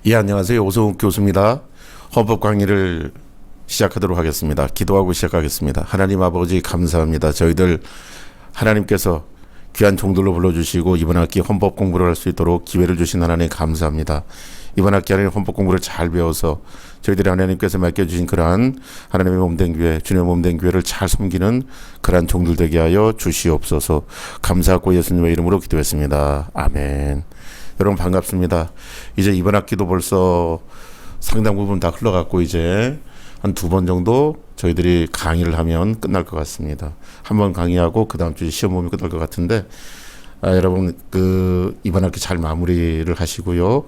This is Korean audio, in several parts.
예, 안녕하세요. 오성욱 교수입니다. 헌법 강의를 시작하도록 하겠습니다. 기도하고 시작하겠습니다. 하나님 아버지 감사합니다. 저희들 하나님께서 귀한 종들로 불러주시고 이번 학기 헌법 공부를 할 수 있도록 기회를 주신 하나님 감사합니다. 이번 학기 하나님 헌법 공부를 잘 배워서 저희들이 하나님께서 맡겨주신 그러한 하나님의 몸된 교회, 주님의 몸된 교회를 잘 섬기는 그러한 종들 되게 하여 주시옵소서. 감사하고 예수님의 이름으로 기도했습니다. 아멘. 여러분 반갑습니다. 이제 이번 학기도 벌써 상당 부분 다 흘러갔고 이제 한 2번 정도 저희들이 강의를 하면 끝날 것 같습니다. 한 번 강의하고 그 다음 주에 시험 보면 끝날 것 같은데 여러분 이번 학기 잘 마무리를 하시고요.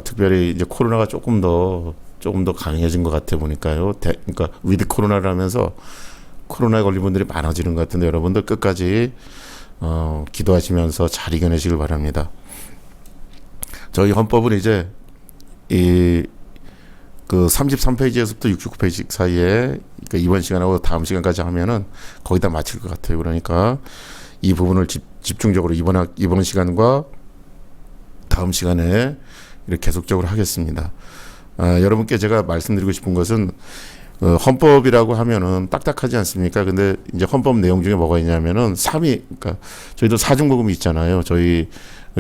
특별히 이제 코로나가 조금 더 강해진 것 같아 보니까요. 그러니까 위드 코로나를 하면서 코로나에 걸린 분들이 많아지는 것 같은데 여러분들 끝까지 기도하시면서 잘 이겨내시길 바랍니다. 저희 헌법은 이제 그 33페이지에서부터 69페이지 사이에 그러니까 이번 시간하고 다음 시간까지 하면은 거의 다 마칠 것 같아요. 그러니까 이 부분을 집중적으로 이번 시간과 다음 시간에 이렇게 계속적으로 하겠습니다. 여러분께 제가 말씀드리고 싶은 것은 헌법이라고 하면은 딱딱하지 않습니까? 근데 이제 헌법 내용 중에 뭐가 있냐면은 그러니까 저희도 사중복음이 있잖아요. 저희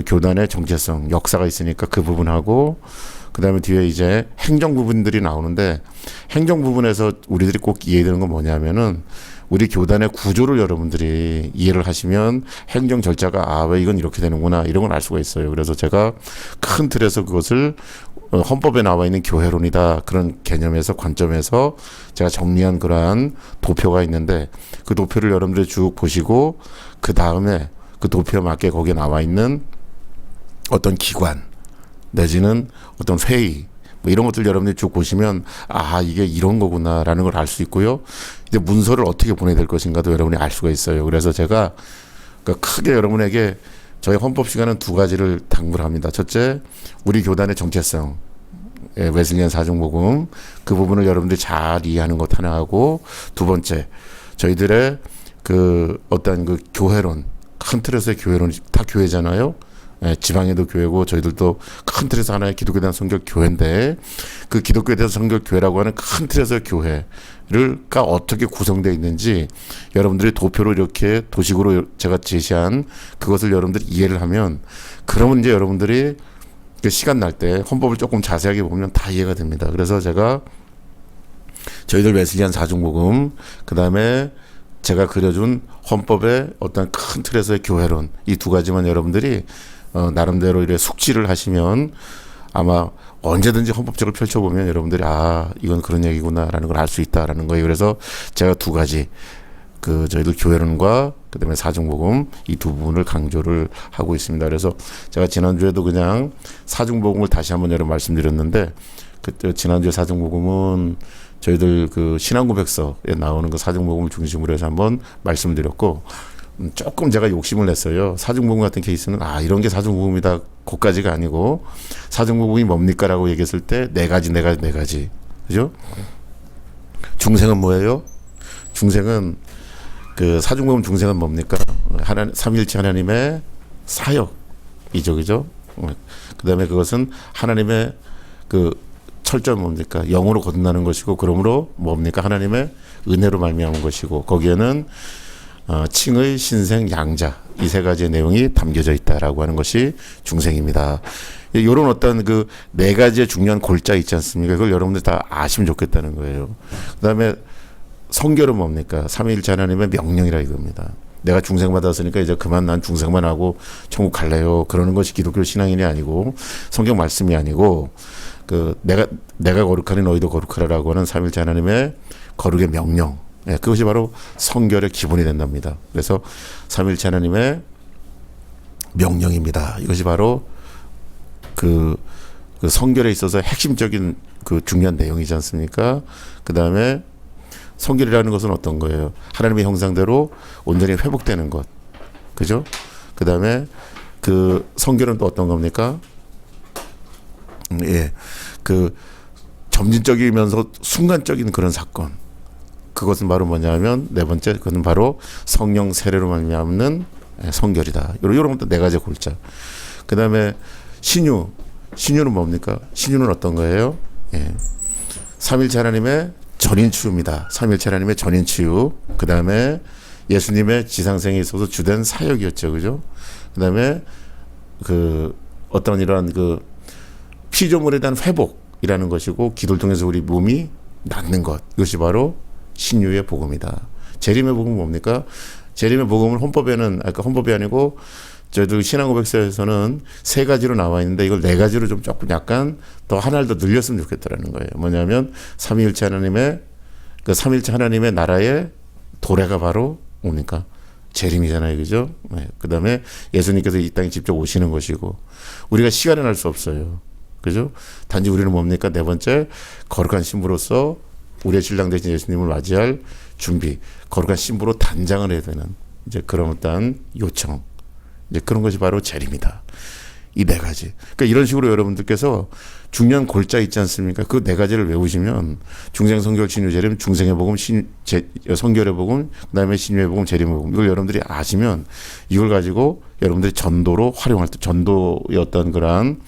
교단의 정체성, 역사가 있으니까 그 부분하고 그다음에 뒤에 이제 행정 부분들이 나오는데 행정 부분에서 우리들이 꼭 이해해야 되는 건 뭐냐면은 우리 교단의 구조를 여러분들이 이해를 하시면 행정 절차가 왜 이건 이렇게 되는구나 이런 걸 알 수가 있어요. 그래서 제가 큰 틀에서 그것을 헌법에 나와 있는 교회론이다 그런 개념에서 관점에서 제가 정리한 그러한 도표가 있는데 그 도표를 여러분들이 쭉 보시고 그 다음에 그 도표에 맞게 거기에 나와 있는 어떤 기관 내지는 어떤 회의 뭐 이런 것들 여러분들이 쭉 보시면 이게 이런 거구나라는 걸 알 수 있고요. 이제 문서를 어떻게 보내야 될 것인가도 여러분이 알 수가 있어요. 그래서 제가 크게 여러분에게 저희 헌법 시간은 2가지를 당부를 합니다. 첫째, 우리 교단의 정체성, 웨슬리안 사중복음 그 부분을 여러분들이 잘 이해하는 것 하나 하고 두 번째, 저희들의 어떤 교회론, 큰 틀에서의 교회론 다 교회잖아요. 지방에도 교회고 저희들도 큰 틀에서 하나의 기독교에 대한 성결 교회인데 그 기독교에 대한 성결 교회라고 하는 큰 틀에서의 교회가 어떻게 구성되어 있는지 여러분들이 도표로 이렇게 도식으로 제가 제시한 그것을 여러분들이 이해를 하면 그러면 이제 여러분들이 시간 날 때 헌법을 조금 자세하게 보면 다 이해가 됩니다. 그래서 제가 저희들 웨슬리안 사중복음 그 다음에 제가 그려준 헌법의 어떤 큰 틀에서의 교회론 이 2가지만 여러분들이 나름대로 이렇게 숙지를 하시면 아마 언제든지 헌법책을 펼쳐보면 여러분들이 이건 그런 얘기구나라는 걸 알 수 있다라는 거예요. 그래서 제가 2가지 저희들 교회론과 그다음에 사중복음 이 2부분을 강조를 하고 있습니다. 그래서 제가 지난주에도 그냥 사중복음을 다시 한번 여러분 말씀드렸는데 그때 지난주에 사중복음은 저희들 신앙고백서에 나오는 그 사중복음을 중심으로 해서 한번 말씀을 드렸고 조금 제가 욕심을 냈어요. 사중복음 같은 케이스는 이런 게 사중복음이다 그까지가 아니고 사중복음이 뭡니까 라고 얘기했을 때 네 가지 그죠? 중생은 뭐예요? 중생은 사중복음 중생은 뭡니까? 삼위일체 하나님의 사역이죠. 그죠? 그 다음에 그것은 하나님의 철저한 뭡니까? 영으로 거듭나는 것이고 그러므로 뭡니까? 하나님의 은혜로 말미암은 것이고 거기에는 칭의, 신생, 양자 이 3가지의 내용이 담겨져 있다라고 하는 것이 중생입니다. 이런 어떤 4가지의 중요한 골자 있지 않습니까? 그걸 여러분들 다 아시면 좋겠다는 거예요. 그다음에 성결은 뭡니까? 삼위일체 하나님의 명령이라 이겁니다. 내가 중생 받았으니까 이제 그만 난 중생만 하고 천국 갈래요. 그러는 것이 기독교 신앙인이 아니고 성경 말씀이 아니고 내가 거룩하니 너희도 거룩하라라고 하는 삼위일체 하나님의 거룩의 명령. 그것이 바로 성결의 기본이 된답니다. 그래서 삼위일체 하나님의 명령입니다. 이것이 바로 성결에 있어서 핵심적인 중요한 내용이지 않습니까? 그 다음에 성결이라는 것은 어떤 거예요? 하나님의 형상대로 온전히 회복되는 것. 그죠? 그 다음에 성결은 또 어떤 겁니까? 점진적이면서 순간적인 그런 사건. 그것은 바로 뭐냐면 4번째 그것은 바로 성령 세례로 말미암는 성결이다. 이런 것도 4가지 골자. 그 다음에 신유 신유는 뭡니까? 신유는 어떤 거예요? 예. 삼일체 하나님의 전인치유입니다. 삼일체 하나님의 전인치유. 그 다음에 예수님의 지상생에 있어서 주된 사역이었죠, 그죠? 그 다음에 그 어떤 이러한 그 피조물에 대한 회복이라는 것이고, 기도를 통해서 우리 몸이 낫는 것, 이것이 바로 신유의 복음이다. 재림의 복음은 뭡니까? 재림의 복음은 헌법에는, 아까 헌법이 아니고 저희들 신앙고백서에서는 세 가지로 나와 있는데, 이걸 네 가지로 좀 조금 약간 더 하나를 더 늘렸으면 좋겠다라는 거예요. 뭐냐면 삼위일체 하나님의, 그 삼일체 하나님의 나라의 도래가 바로 뭡니까? 재림이잖아요, 그죠? 네. 그 다음에 예수님께서 이 땅에 직접 오시는 것이고, 우리가 시간을 알 수 없어요, 그죠? 단지 우리는 뭡니까? 네 번째, 거룩한 신부로서 우리의 신랑 되신 예수님을 맞이할 준비, 거룩한 신부로 단장을 해야 되는 이제 그런 어떤 요청, 이제 그런 것이 바로 재림이다. 이 네 가지. 그러니까 이런 식으로 여러분들께서 중요한 골자 있지 않습니까? 그 네 가지를 외우시면 중생, 성결, 신유, 재림, 중생의 복음, 성결의 복음, 그다음에 신유의 복음, 재림의 복음, 이걸 여러분들이 아시면 이걸 가지고 여러분들이 전도로 활용할 때, 전도의 어떤 그러한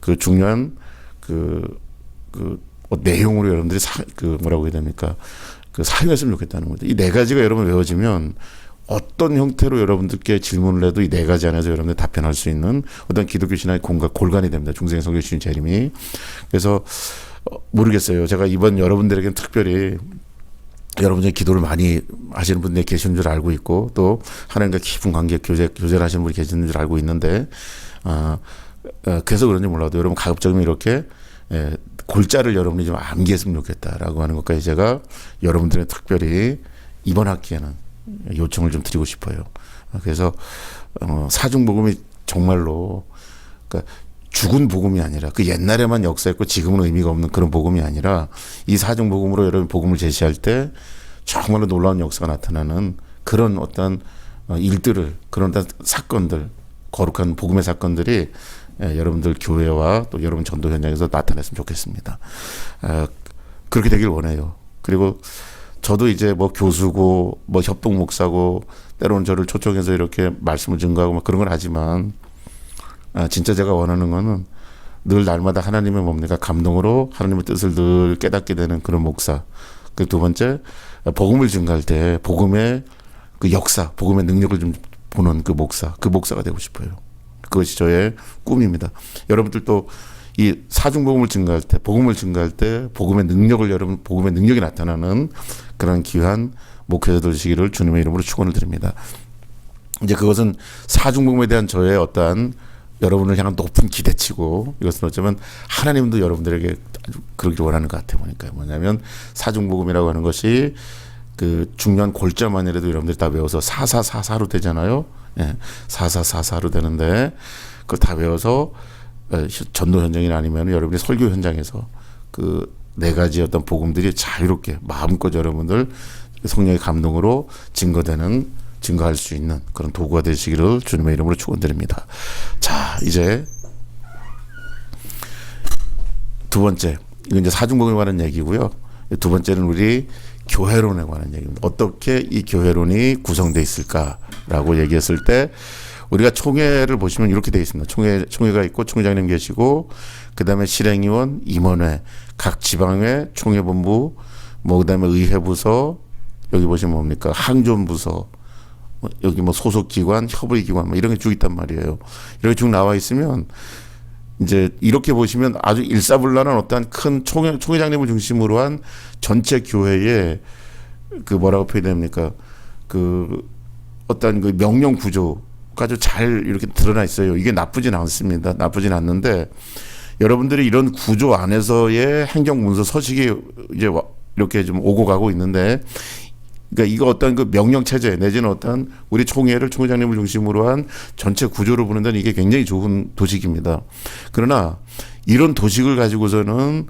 그 중요한 내용으로 여러분들이 뭐라고 해야 됩니까? 그 사용했으면 좋겠다는 거죠. 이 네 가지가 여러분 외워지면 어떤 형태로 여러분들께 질문을 해도 이 네 가지 안에서 여러분들 답변할 수 있는 어떤 기독교 신앙의 골간이 됩니다. 중생, 성결, 신유, 재림이. 그래서 모르겠어요. 제가 이번 여러분들에게는 특별히 여러분들이 기도를 많이 하시는 분들이 계시는 줄 알고 있고, 또 하나님과 깊은 관계 교제를 하시는 분이 계시는 줄 알고 있는데, 그래서 그런지 몰라도 여러분 가급적이면 이렇게 골자를 여러분이 좀 암기했으면 좋겠다라고 하는 것까지 제가 여러분들의 특별히 이번 학기에는 요청을 좀 드리고 싶어요. 그래서 사중복음이 정말로, 그러니까 죽은 복음이 아니라, 그 옛날에만 역사했고 지금은 의미가 없는 그런 복음이 아니라, 이 사중복음으로 여러분 복음을 제시할 때 정말로 놀라운 역사가 나타나는 그런 어떤 일들을, 그런 어떤 사건들, 거룩한 복음의 사건들이 여러분들 교회와 또 여러분 전도 현장에서 나타났으면 좋겠습니다. 그렇게 되길 원해요. 그리고 저도 이제 뭐 교수고 뭐 협동 목사고 때로는 저를 초청해서 이렇게 말씀을 증거하고 막 그런 걸 하지만, 진짜 제가 원하는 거는 늘 날마다 하나님의 뭡니까? 감동으로 하나님의 뜻을 늘 깨닫게 되는 그런 목사. 그 두 번째, 복음을 증거할 때 복음의 그 역사, 복음의 능력을 좀 보는 그 목사가 되고 싶어요. 그것이 저의 꿈입니다. 여러분들도 이 사중복음을 증거할 때, 복음을 증거할 때 복음의 능력이 나타나는 그런 귀한 목회자 되시기를 주님의 이름으로 축원을 드립니다. 이제 그것은 사중복음에 대한 저의 어떠한 여러분을 향한 높은 기대치고, 이것은 어쩌면 하나님도 여러분들에게 아주 그러기를 원하는 것 같아요. 보니까 뭐냐면 사중복음이라고 하는 것이 그 중요한 골자만이라도 여러분들이 다 외워서 4444로 되잖아요. 예, 4444로 되는데 그걸 다 외워서 전도 현장이나 아니면 여러분이 설교 현장에서 그 네 가지 어떤 복음들이 자유롭게 마음껏 여러분들 성령의 감동으로 증거할 수 있는 그런 도구가 되시기를 주님의 이름으로 축원드립니다. 자, 이제 두 번째, 이건 이제 사중복음에 관한 얘기고요. 두 번째는 우리 교회론에 관한 얘기입니다. 어떻게 이 교회론이 구성되어 있을까라고 얘기했을 때, 우리가 총회를 보시면 이렇게 되어 있습니다. 총회가 있고 총회장님 계시고, 그 다음에 실행위원, 임원회, 각 지방회, 총회본부, 뭐 그다음에 의회부서, 여기 보시면 뭡니까? 항존부서, 여기 뭐 소속기관, 협의기관, 뭐 이런 게 쭉 있단 말이에요. 이렇게 쭉 나와 있으면 이제 이렇게 보시면 아주 일사불란한 어떠한 큰 총회장님을 중심으로 한 전체 교회의 그 뭐라고 표현됩니까? 그 어떤 그 명령 구조가 아주 잘 이렇게 드러나 있어요. 이게 나쁘진 않습니다. 나쁘진 않는데, 여러분들이 이런 구조 안에서의 행정문서 서식이 이제 이렇게 좀 오고 가고 있는데, 그러니까 이거 어떤 그 명령 체제 내지는 어떤 우리 총회장님을 중심으로 한 전체 구조를 보는 데는 이게 굉장히 좋은 도식입니다. 그러나 이런 도식을 가지고서는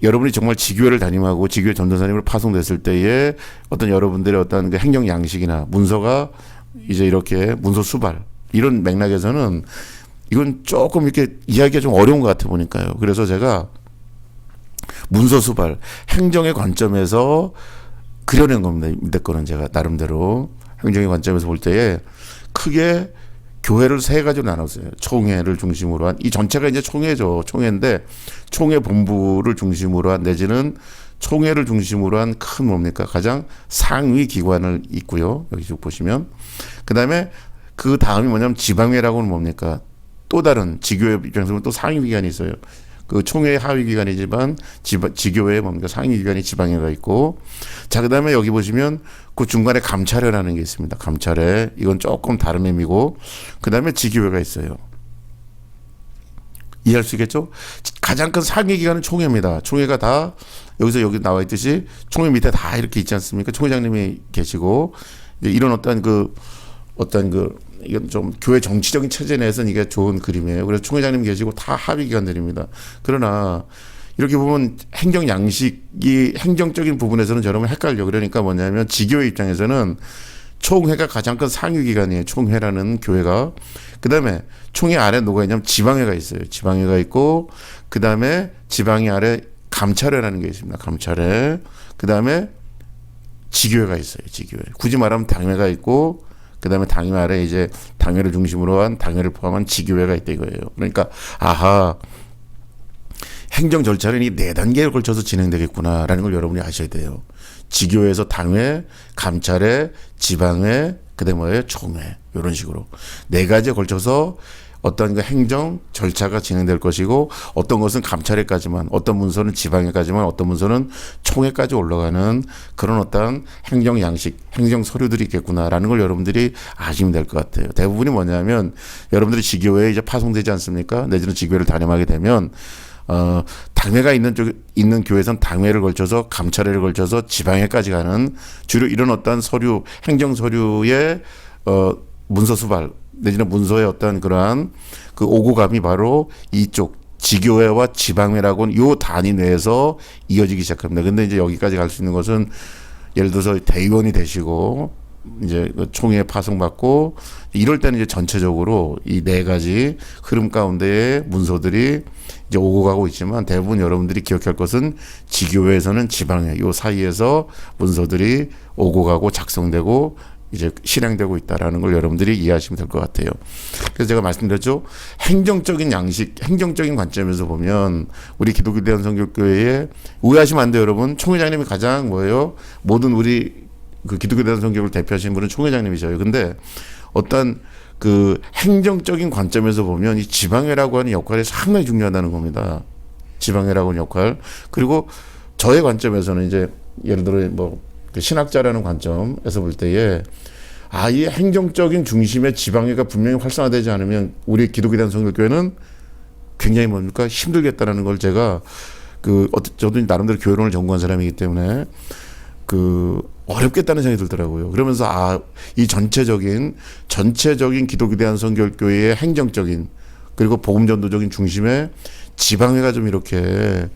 여러분이 정말 지교회를 담임하고 지교회 전도사님으로 파송됐을 때에 어떤 여러분들의 어떤 그 행정 양식이나 문서가 이제 이렇게 문서 수발, 이런 맥락에서는 이건 조금 이렇게 이야기가 좀 어려운 것 같아 보니까요. 그래서 제가 문서 수발, 행정의 관점에서 그려낸 겁니다. 이때 거는 제가 나름대로 행정의 관점에서 볼 때에 크게 교회를 세 가지로 나눴어요. 총회를 중심으로 한 이 전체가 이제 총회죠. 총회인데 총회 본부를 중심으로 한 내지는 총회를 중심으로 한 큰 뭡니까 가장 상위 기관을 있고요. 여기 쭉 보시면 그다음에 그 다음이 뭐냐면 지방회라고는 뭡니까 또 다른 지교회 입장에서 보면 또 상위 기관이 있어요. 그 총회의 하위 기관이지만 지교회의 뭡니까 상위 기관이 지방회가 있고 자 그다음에 여기 보시면 그 중간에 감찰회라는 게 있습니다. 감찰회 이건 조금 다른 의미고 그다음에 지교회가 있어요. 이해할 수 있겠죠? 가장 큰 상위 기관은 총회입니다. 총회가 다 여기서 여기 나와 있듯이 총회 밑에 다 이렇게 있지 않습니까? 총회장님이 계시고 이런 어떤 그 이건 좀 교회 정치적인 체제 내에서는 이게 좋은 그림이에요. 그래서 총회장님 계시고 다 하위 기관들입니다. 그러나 이렇게 보면 행정 양식이 행정적인 부분에서는 저러면 헷갈려. 그러니까 뭐냐면 지교회 입장에서는 총회가 가장 큰 상위 기관이에요. 총회라는 교회가. 그다음에 총회 아래 누가 있냐면 지방회가 있어요. 지방회가 있고 그다음에 지방회 아래 감찰회라는 게 있습니다. 감찰회. 그다음에 지교회가 있어요. 지교회. 굳이 말하면 당회가 있고 그다음에 당회 아래 이제 당회를 중심으로 한 당회를 포함한 지교회가 있다 이거예요. 그러니까 아하 행정 절차는 이 네 단계에 걸쳐서 진행되겠구나라는 걸 여러분이 아셔야 돼요. 지교회에서 당회, 감찰회, 지방회, 그다음에 뭐예요? 총회 이런 식으로 네 가지에 걸쳐서 어떤 그 행정 절차가 진행될 것이고 어떤 것은 감찰회까지만 어떤 문서는 지방회까지만 어떤 문서는 총회까지 올라가는 그런 어떤 행정 양식, 행정 서류들이 있겠구나라는 걸 여러분들이 아시면 될 것 같아요. 대부분이 뭐냐면 여러분들이 지교회에 이제 파송되지 않습니까? 내지는 지교회를 단임하게 되면 당회가 있는 교회에서는 당회를 걸쳐서 감찰회를 걸쳐서 지방회까지 가는 주로 이런 어떤 서류, 행정 서류의 문서 수발 내지는 문서의 어떤 그러한 그 오고감이 바로 이쪽 지교회와 지방회라고는 요 단위 내에서 이어지기 시작합니다. 근데 이제 여기까지 갈 수 있는 것은 예를 들어서 대의원이 되시고 이제 총회에 파송받고 이럴 때는 이제 전체적으로 이 네 가지 흐름 가운데에 문서들이 이제 오고 가고 있지만 대부분 여러분들이 기억할 것은 지교회에서는 지방회 요 사이에서 문서들이 오고 가고 작성되고 이제 실행되고 있다라는 걸 여러분들이 이해하시면 될 것 같아요. 그래서 제가 말씀드렸죠. 행정적인 양식, 행정적인 관점에서 보면 우리 기독교 대한성결교회에 오해하시면 안 돼요, 여러분. 총회장님이 가장 뭐예요? 모든 우리 그 기독교 대한성결을 대표하시는 분은 총회장님이셔요. 근데 어떤 그 행정적인 관점에서 보면 이 지방회라고 하는 역할이 상당히 중요하다는 겁니다. 지방회라고 하는 역할. 그리고 저의 관점에서는 이제 예를 들어 뭐 그 신학자라는 관점에서 볼 때에 이 행정적인 중심의 지방회가 분명히 활성화되지 않으면 우리 기독교 대한성결교회는 굉장히 뭡니까 힘들겠다라는 걸 제가 저도 나름대로 교회론을 전공한 사람이기 때문에 어렵겠다는 생각이 들더라고요. 그러면서 이 전체적인 기독교 대한성결교회의 행정적인 그리고 복음전도적인 중심에 지방회가 좀 이렇게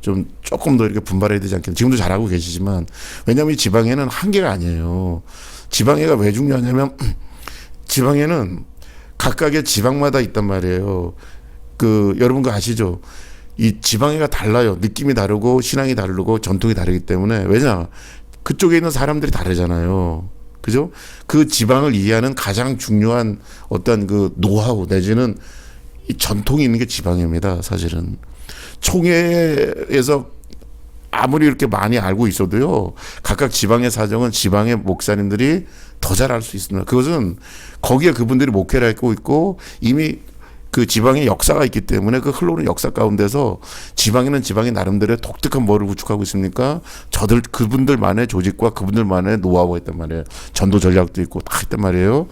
좀 조금 더 이렇게 분발해야 되지 않겠나. 지금도 잘하고 계시지만 왜냐하면 이 지방회는 한계가 아니에요. 지방회가 왜 중요하냐면 지방회는 각각의 지방마다 있단 말이에요. 여러분 그거 아시죠? 이 지방회가 달라요. 느낌이 다르고 신앙이 다르고 전통이 다르기 때문에 왜냐 그쪽에 있는 사람들이 다르잖아요. 그죠? 그 지방을 이해하는 가장 중요한 어떤 그 노하우 내지는 이 전통이 있는 게 지방회입니다. 사실은. 총회에서 아무리 이렇게 많이 알고 있어도요, 각각 지방의 사정은 지방의 목사님들이 더 잘 알 수 있습니다. 그것은 거기에 그분들이 목회를 하고 있고 이미 그 지방의 역사가 있기 때문에 그 흘러오는 역사 가운데서 지방에는 지방의 나름대로의 독특한 뭐를 구축하고 있습니까? 그분들만의 조직과 그분들만의 노하우가 있단 말이에요. 전도 전략도 있고 다 있단 말이에요.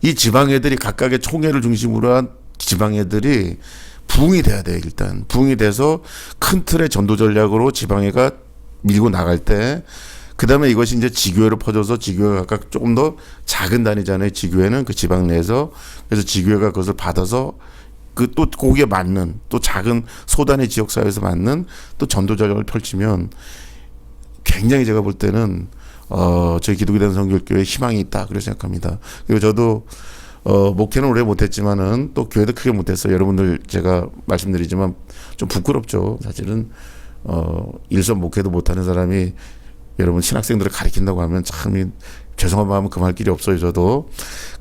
이 지방애들이 각각의 총회를 중심으로 한 지방애들이 부흥이 돼야 돼요. 일단 부흥이 돼서 큰 틀의 전도 전략으로 지방회가 밀고 나갈 때 그다음에 이것이 이제 지교회로 퍼져서 지교회가 각각 조금 더 작은 단위잖아요. 지교회는 그 지방 내에서 그래서 지교회가 그것을 받아서 또 거기에 맞는 또 작은 소단의 지역 사회에서 맞는 또 전도 전략을 펼치면 굉장히 제가 볼 때는 저희 기독교 대한성결교회에 희망이 있다 그렇게 생각합니다. 그리고 저도 목회는 오래 못했지만은 또 교회도 크게 못했어요. 여러분들 제가 말씀드리지만 좀 부끄럽죠. 사실은 일선 목회도 못하는 사람이 여러분 신학생들을 가르친다고 하면 참 죄송한 마음은 금할 길이 없어요, 저도.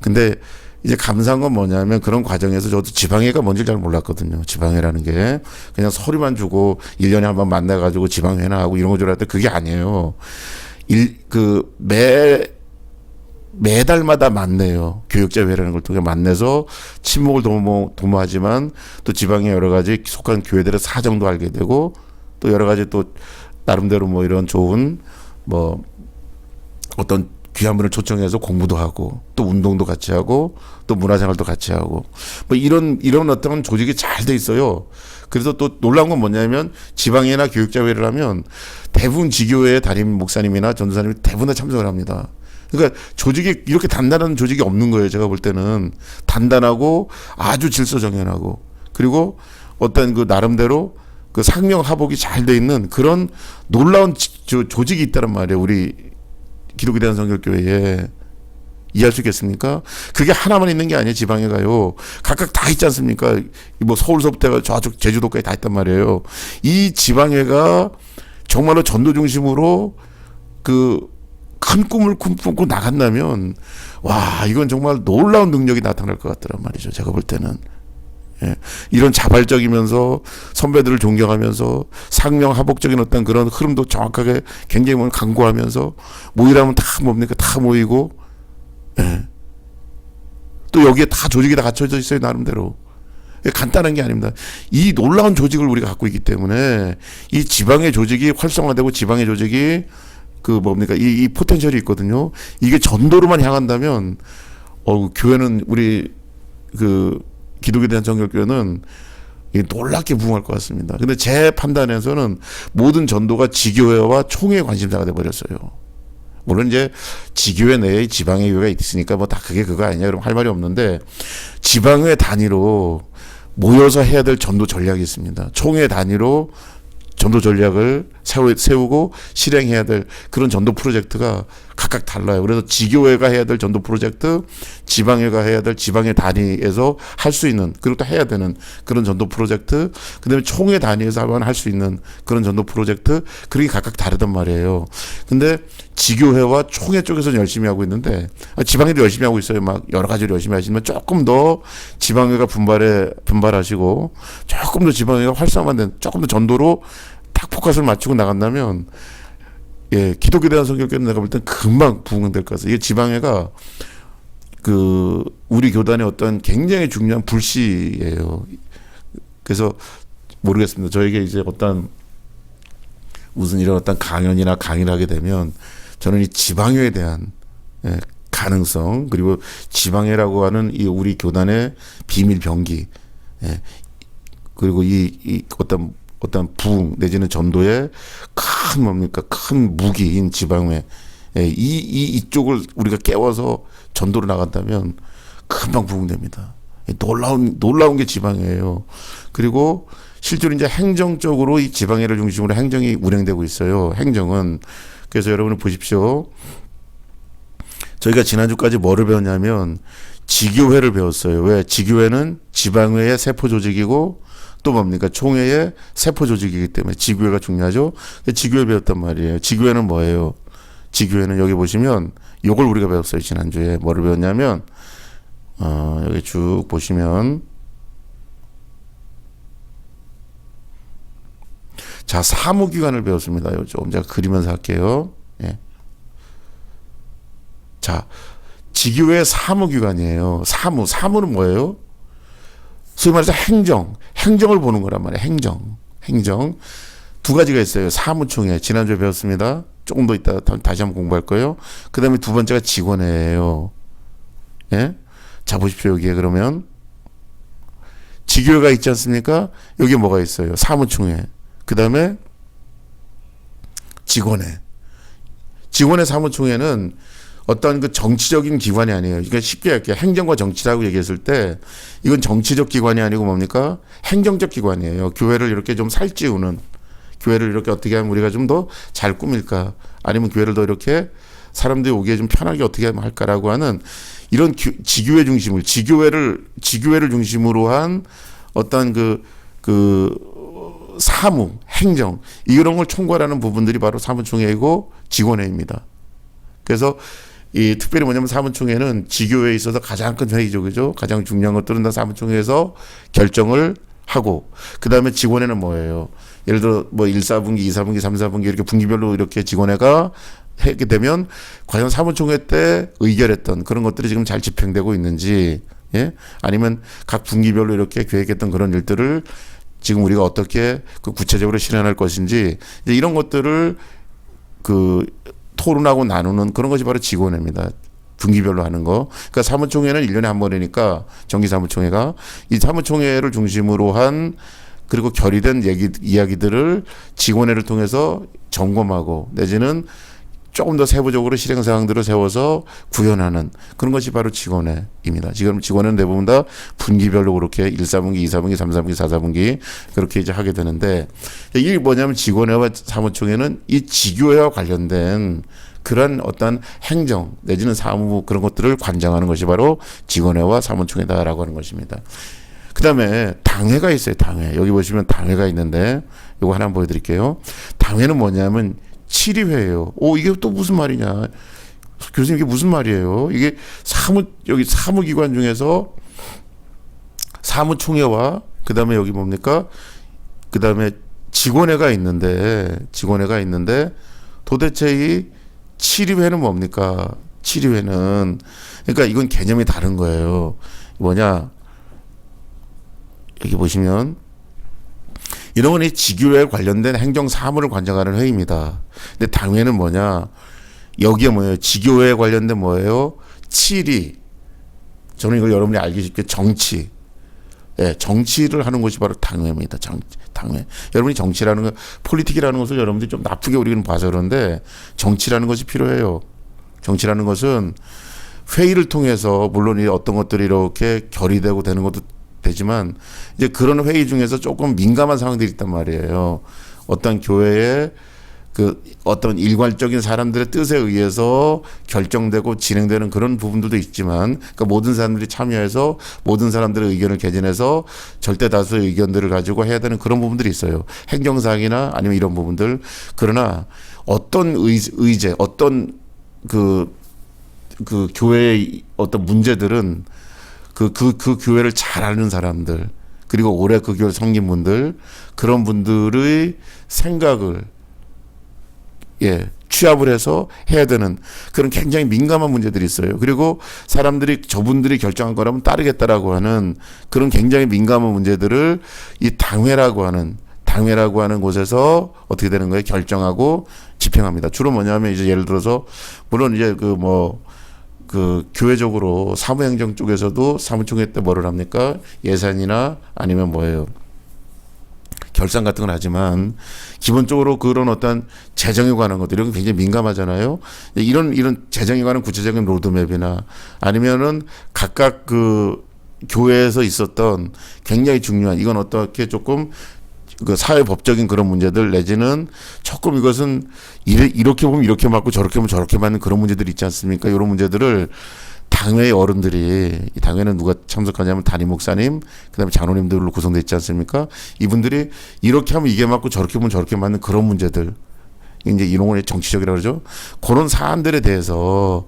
근데 이제 감사한 건 뭐냐면 그런 과정에서 저도 지방회가 뭔지 잘 몰랐거든요. 지방회라는 게 그냥 서류만 주고 1년에 한 번 만나가지고 지방회나 하고 이런 거 줄 알았는데 그게 아니에요. 매달마다 만나요. 교육자회라는 걸 통해 만나서 친목을 도모하지만 또 지방의 여러 가지 속한 교회들의 사정도 알게 되고 또 여러 가지 또 나름대로 뭐 이런 좋은 뭐 어떤 귀한 분을 초청해서 공부도 하고 또 운동도 같이 하고 또 문화생활도 같이 하고 뭐 이런 어떤 조직이 잘 돼 있어요. 그래서 또 놀라운 건 뭐냐면 지방회나 교육자회를 하면 대부분 지교회 담임 목사님이나 전도사님이 대부분 다 참석을 합니다. 그러니까 조직이 이렇게 단단한 조직이 없는 거예요. 제가 볼 때는 단단하고 아주 질서정연하고 그리고 어떤 그 나름대로 그 상명하복이 잘 돼 있는 그런 놀라운 조직이 있다는 말이에요. 우리 기독교 대한성결교회에. 이해할 수 있겠습니까? 그게 하나만 있는 게 아니에요. 지방회가요. 각각 다 있지 않습니까? 뭐 서울서부터 저쪽 제주도까지 다 있단 말이에요. 이 지방회가 정말로 전도 중심으로 그 큰 꿈을 꿈꾸고 나간다면 와 이건 정말 놀라운 능력이 나타날 것 같더란 말이죠. 제가 볼 때는. 예. 이런 자발적이면서 선배들을 존경하면서 상명하복적인 어떤 그런 흐름도 정확하게 굉장히 강구하면서 모이라면 다 뭡니까? 다 모이고 예. 또 여기에 다 조직이 다 갖춰져 있어요. 나름대로. 간단한 게 아닙니다. 이 놀라운 조직을 우리가 갖고 있기 때문에 이 지방의 조직이 활성화되고 지방의 조직이 그 뭡니까? 이 포텐셜이 있거든요. 이게 전도로만 향한다면 교회는 우리 그 기독교에 대한 정결교회는 놀랍게 부흥할 것 같습니다. 근데 제 판단에서는 모든 전도가 지교회와 총회의 관심사가 돼버렸어요. 물론 이제 지교회 내에 지방의 교회가 있으니까 뭐 다 그게 그거 아니냐 그럼 할 말이 없는데 지방회 단위로 모여서 해야 될 전도 전략이 있습니다. 총회 단위로 전도 전략을 세우고 실행해야 될 그런 전도 프로젝트가 각각 달라요. 그래서 지교회가 해야 될 전도 프로젝트, 지방회가 해야 될 지방회 단위에서 할 수 있는 그리고 또 해야 되는 그런 전도 프로젝트, 그다음에 총회 단위에서 할 수 있는 그런 전도 프로젝트, 그게 각각 다르단 말이에요. 근데 지교회와 총회 쪽에서는 열심히 하고 있는데 지방회도 열심히 하고 있어요. 막 여러 가지로 열심히 하시지만 조금 더 지방회가 분발하시고 조금 더 지방회가 활성화된 조금 더 전도로 딱 포커스를 맞추고 나간다면 예, 기독교에 대한 성결교회는 내가 볼 땐 금방 부흥될 것 같아요. 이게 지방회가 그 우리 교단의 어떤 굉장히 중요한 불씨예요. 그래서 모르겠습니다. 저에게 이제 어떤 무슨 이런 어떤 강연이나 강의를 하게 되면 저는 이 지방회에 대한 예, 가능성 그리고 지방회라고 하는 이 우리 교단의 비밀 병기 예, 그리고 이 어떤 부흥 내지는 전도의 큰 뭡니까 큰 무기인 지방회 이쪽을 우리가 깨워서 전도로 나간다면 금방 부흥됩니다. 놀라운 게 지방회예요. 그리고 실제로 이제 행정적으로 이 지방회를 중심으로 행정이 운행되고 있어요. 행정은 그래서 여러분을 보십시오. 저희가 지난주까지 뭐를 배웠냐면 지교회를 배웠어요. 왜? 지교회는 지방회의 세포 조직이고 또 뭡니까? 총회의 세포 조직이기 때문에 지교회가 중요하죠. 지교회 배웠단 말이에요. 지교회는 뭐예요? 지교회는 여기 보시면 요걸 우리가 배웠어요. 지난주에 뭐를 배웠냐면 여기 쭉 보시면 자 사무기관을 배웠습니다. 좀 제가 그리면서 할게요. 예. 자 지교회 사무기관이에요. 사무는 뭐예요? 소위 말해서 행정을 보는 거란 말이에요. 행정 두 가지가 있어요. 사무총회 지난주에 배웠습니다. 조금 더 이따 다시 한번 공부할 거예요. 그 다음에 두 번째가 직원회예요. 예? 자 보십시오. 여기에 그러면 지교회가 있지 않습니까? 여기 뭐가 있어요? 사무총회. 그 다음에 직원회. 직원회 사무총회는 어떤 그 정치적인 기관이 아니에요. 그러니까 쉽게 할게요. 행정과 정치라고 얘기했을 때 이건 정치적 기관이 아니고 뭡니까? 행정적 기관이에요. 교회를 이렇게 좀 살찌우는, 교회를 이렇게 어떻게 하면 우리가 좀 더 잘 꾸밀까? 아니면 교회를 더 이렇게 사람들이 오기에 좀 편하게 어떻게 하면 할까라고 하는 이런 지교회 중심을, 지교회를 중심으로 한 어떤 사무, 행정, 이런 걸 총괄하는 부분들이 바로 사무총회이고 직원회입니다. 그래서 이 특별히 뭐냐면 사무총회는 지교회에 있어서 가장 큰 회의죠, 그죠? 가장 중요한 것들은 다 사무총회에서 결정을 하고, 그 다음에 직원회는 뭐예요? 예를 들어 뭐 1, 4분기, 2, 4분기, 3, 4분기 이렇게 분기별로 이렇게 직원회가 하게 되면 과연 사무총회 때 의결했던 그런 것들이 지금 잘 집행되고 있는지, 예? 아니면 각 분기별로 이렇게 계획했던 그런 일들을 지금 우리가 어떻게 그 구체적으로 실현할 것인지, 이제 이런 것들을 그 토론하고 나누는 그런 것이 바로 직원회입니다. 분기별로 하는 거. 그러니까 사무총회는 1년에 한 번이니까 정기 사무총회가 이 사무총회를 중심으로 한 그리고 결의된 이야기들을 직원회를 통해서 점검하고 내지는 조금 더 세부적으로 실행 사항들을 세워서 구현하는 그런 것이 바로 직원회입니다. 지금 직원회는 대부분 다 분기별로 그렇게 1, 4분기, 2, 4분기, 3, 4분기, 4, 4분기 그렇게 이제 하게 되는데, 이게 뭐냐면 직원회와 사무총회는 이 지교회와 관련된 그런 어떤 행정 내지는 사무 그런 것들을 관장하는 것이 바로 직원회와 사무총회다라고 하는 것입니다. 그 다음에 당회가 있어요. 당회. 여기 보시면 당회가 있는데 이거 하나 보여드릴게요. 당회는 뭐냐면 7위회예요. 이게 또 무슨 말이냐. 교수님 이게 무슨 말이에요. 이게 여기 사무기관 중에서 사무총회와 그 다음에 여기 뭡니까? 그 다음에 직원회가 있는데 도대체 이 7위회는 뭡니까? 7위회는 그러니까 이건 개념이 다른 거예요. 뭐냐? 여기 보시면 이런 건 이 지교회에 관련된 행정 사무를 관장하는 회의입니다. 근데 당회는 뭐냐? 여기에 뭐예요? 지교회에 관련된 뭐예요? 7위. 저는 이걸 여러분이 알기 쉽게 정치. 예, 정치를 하는 것이 바로 당회입니다. 당회. 여러분이 정치라는 거, 폴리틱이라는 것을 여러분들이 좀 나쁘게 우리는 봐서 그런데 정치라는 것이 필요해요. 정치라는 것은 회의를 통해서 물론 어떤 것들이 이렇게 결의되고 되는 것도 되지만 이제 그런 회의 중에서 조금 민감한 상황들이 있단 말이에요. 어떤 교회의 그 어떤 일괄적인 사람들의 뜻에 의해서 결정되고 진행되는 그런 부분들도 있지만, 그러니까 모든 사람들이 참여해서 모든 사람들의 의견을 개진해서 절대 다수의 의견들을 가지고 해야 되는 그런 부분들이 있어요. 행정상이나 아니면 이런 부분들. 그러나 어떤 의제, 어떤 그 교회의 어떤 문제들은 그 교회를 잘 아는 사람들, 그리고 오래 그 교회 섬긴 분들, 그런 분들의 생각을 취합을 해서 해야 되는 그런 굉장히 민감한 문제들이 있어요. 그리고 사람들이 저분들이 결정한 거라면 따르겠다라고 하는 그런 굉장히 민감한 문제들을 이 당회라고 하는 곳에서 어떻게 되는 거예요? 결정하고 집행합니다. 주로 뭐냐면 이제 예를 들어서 물론 이제 그 교회적으로 사무행정 쪽에서도 사무총회 때 뭐를 합니까? 예산이나 아니면 뭐예요? 결산 같은 건 하지만 기본적으로 그런 어떤 재정에 관한 것들 이런 게 굉장히 민감하잖아요. 이런 재정에 관한 구체적인 로드맵이나 아니면은 각각 그 교회에서 있었던 굉장히 중요한 이건 어떻게 조금 그 사회법적인 그런 문제들 내지는 조금 이것은 이렇게 보면 이렇게 맞고 저렇게 보면 저렇게 맞는 그런 문제들이 있지 않습니까? 이런 문제들을 당회의 어른들이, 이 당회는 누가 참석하냐면 담임 목사님, 그다음에 장로님들로 구성되어 있지 않습니까? 이분들이 이렇게 하면 이게 맞고 저렇게 보면 저렇게 맞는 그런 문제들, 이제 이런 걸 정치적이라고 그러죠. 그런 사안들에 대해서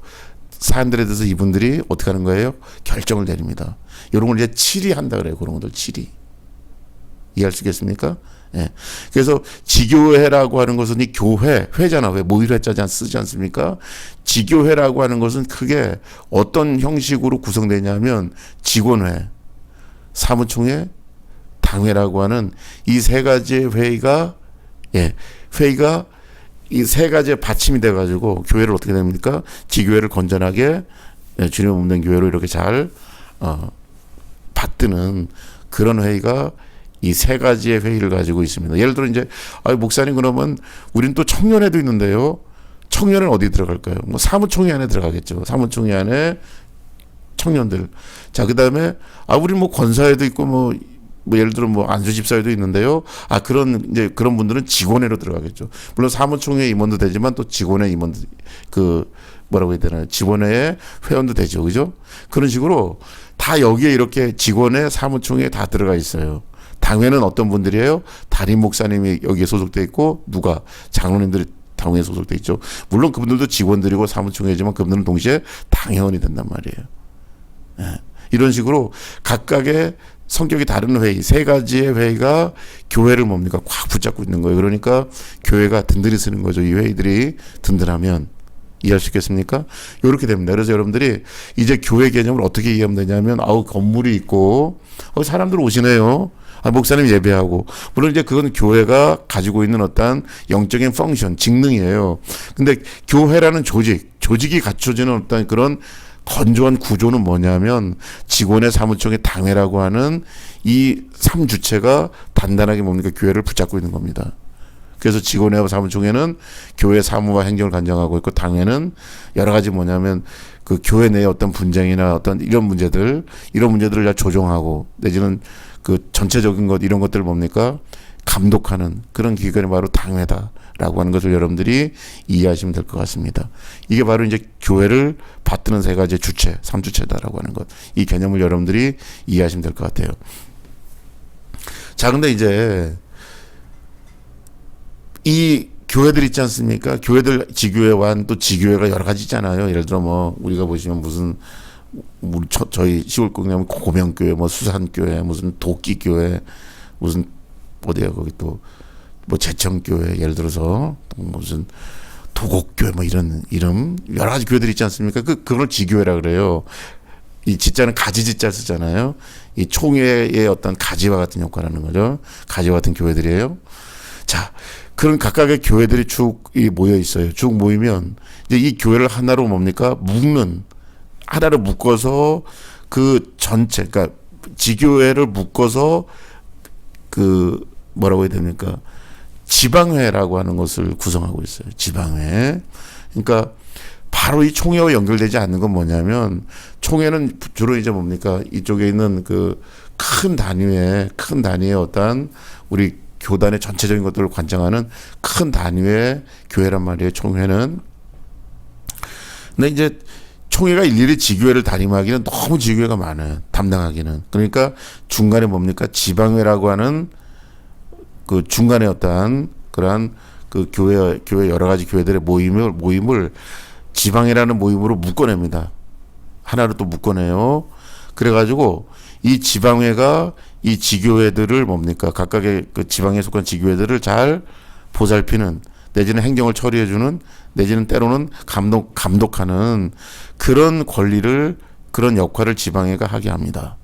이분들이 어떻게 하는 거예요? 결정을 내립니다. 이런 걸 이제 칠의한다 그래요. 그런 것들 칠의. 이해할 수 있겠습니까? 예. 그래서 지교회라고 하는 것은 이 회잖아. 왜 모의회자지 쓰지 않습니까? 지교회라고 하는 것은 크게 어떤 형식으로 구성되냐면 직원회, 사무총회, 당회라고 하는 이 세 가지의 회의가 이 세 가지의 받침이 돼가지고 교회를 어떻게 됩니까? 지교회를 건전하게 주님 없는 교회로 이렇게 잘 받드는 그런 회의가 이 세 가지의 회의를 가지고 있습니다. 예를 들어 이제 목사님 그러면 우리는 또 청년회도 있는데요. 청년은 어디 들어갈까요? 뭐 사무총회 안에 들어가겠죠. 사무총회 안에 청년들. 자, 그다음에 우리는 뭐 권사회도 있고 뭐 예를 들어 뭐 안수집사회도 있는데요. 그런 분들은 직원회로 들어가겠죠. 물론 사무총회 임원도 되지만 또 직원회 임원도 뭐라고 해야 되나요? 직원회의 회원도 되죠. 그죠? 그런 식으로 다 여기에 이렇게 직원회, 사무총회 다 들어가 있어요. 당회는 어떤 분들이에요? 담임 목사님이 여기에 소속돼 있고 장로님들이 당회에 소속돼 있죠. 물론 그분들도 직원들이고 사무총회지만 그분들은 동시에 당회원이 된단 말이에요. 예. 이런 식으로 각각의 성격이 다른 회의, 세 가지의 회의가 교회를 뭡니까? 꽉 붙잡고 있는 거예요. 그러니까 교회가 든든히 쓰는 거죠. 이 회의들이 든든하면. 이해할 수 있겠습니까? 이렇게 됩니다. 그래서 여러분들이 이제 교회 개념을 어떻게 이해하면 되냐면, 건물이 있고, 사람들 오시네요. 목사님 예배하고. 물론 이제 그건 교회가 가지고 있는 어떤 영적인 펑션, 직능이에요. 근데 교회라는 조직이 갖춰지는 어떤 그런 건조한 구조는 뭐냐면 직원의 사무총의 당회라고 하는 이 3주체가 단단하게 뭡니까? 교회를 붙잡고 있는 겁니다. 그래서 직원회 사무총회는 교회 사무와 행정을 관장하고 있고 당회는 여러 가지 뭐냐면 그 교회 내의 어떤 분쟁이나 어떤 이런 문제들을 잘 조정하고 내지는 그 전체적인 것 이런 것들을 뭡니까? 감독하는 그런 기관이 바로 당회다라고 하는 것을 여러분들이 이해하시면 될 것 같습니다. 이게 바로 이제 교회를 받드는 세 가지 주체, 3주체다라고 하는 것. 이 개념을 여러분들이 이해하시면 될 것 같아요. 자, 근데 이제 이 교회들 있지 않습니까? 교회들 지교회 완 또 지교회가 여러 가지 있잖아요. 예를 들어 뭐 우리가 보시면 무슨 저희 시골 공략하면 고명교회, 뭐 수산교회, 무슨 도끼교회, 무슨 어디야 거기 또 뭐 제천교회 예를 들어서 무슨 도곡교회 뭐 이런 이름 여러 가지 교회들 있지 않습니까? 그걸 지교회라 그래요. 이 지자는 가지 지자 쓰잖아요. 이 총회의 어떤 가지와 같은 역할을 하는 거죠. 가지와 같은 교회들이에요. 자, 그런 각각의 교회들이 쭉 모여 있어요. 쭉 모이면 이제 이 교회를 하나로 뭡니까? 하나로 묶어서 그 전체, 그러니까 지교회를 묶어서 그 뭐라고 해야 됩니까? 지방회라고 하는 것을 구성하고 있어요. 지방회. 그러니까 바로 이 총회와 연결되지 않는 건 뭐냐면 총회는 주로 이제 뭡니까? 이쪽에 있는 그 큰 단위의 어떤 우리 교단의 전체적인 것들을 관장하는 큰 단위의 교회란 말이에요. 총회는. 근데 이제 총회가 일일이 지교회를 담임하기는 너무 지교회가 많아요. 담당하기는. 그러니까 중간에 뭡니까? 지방회라고 하는 그 중간에 어떠한 그러한 그 교회 여러 가지 교회들의 모임을 지방회라는 모임으로 묶어냅니다. 하나로 또 묶어내요. 그래가지고 이 지방회가 이 지교회들을 뭡니까? 각각의 그 지방에 속한 지교회들을 잘 보살피는 내지는 행정을 처리해주는 내지는 때로는 감독하는 그런 권리를 그런 역할을 지방회가 하게 합니다.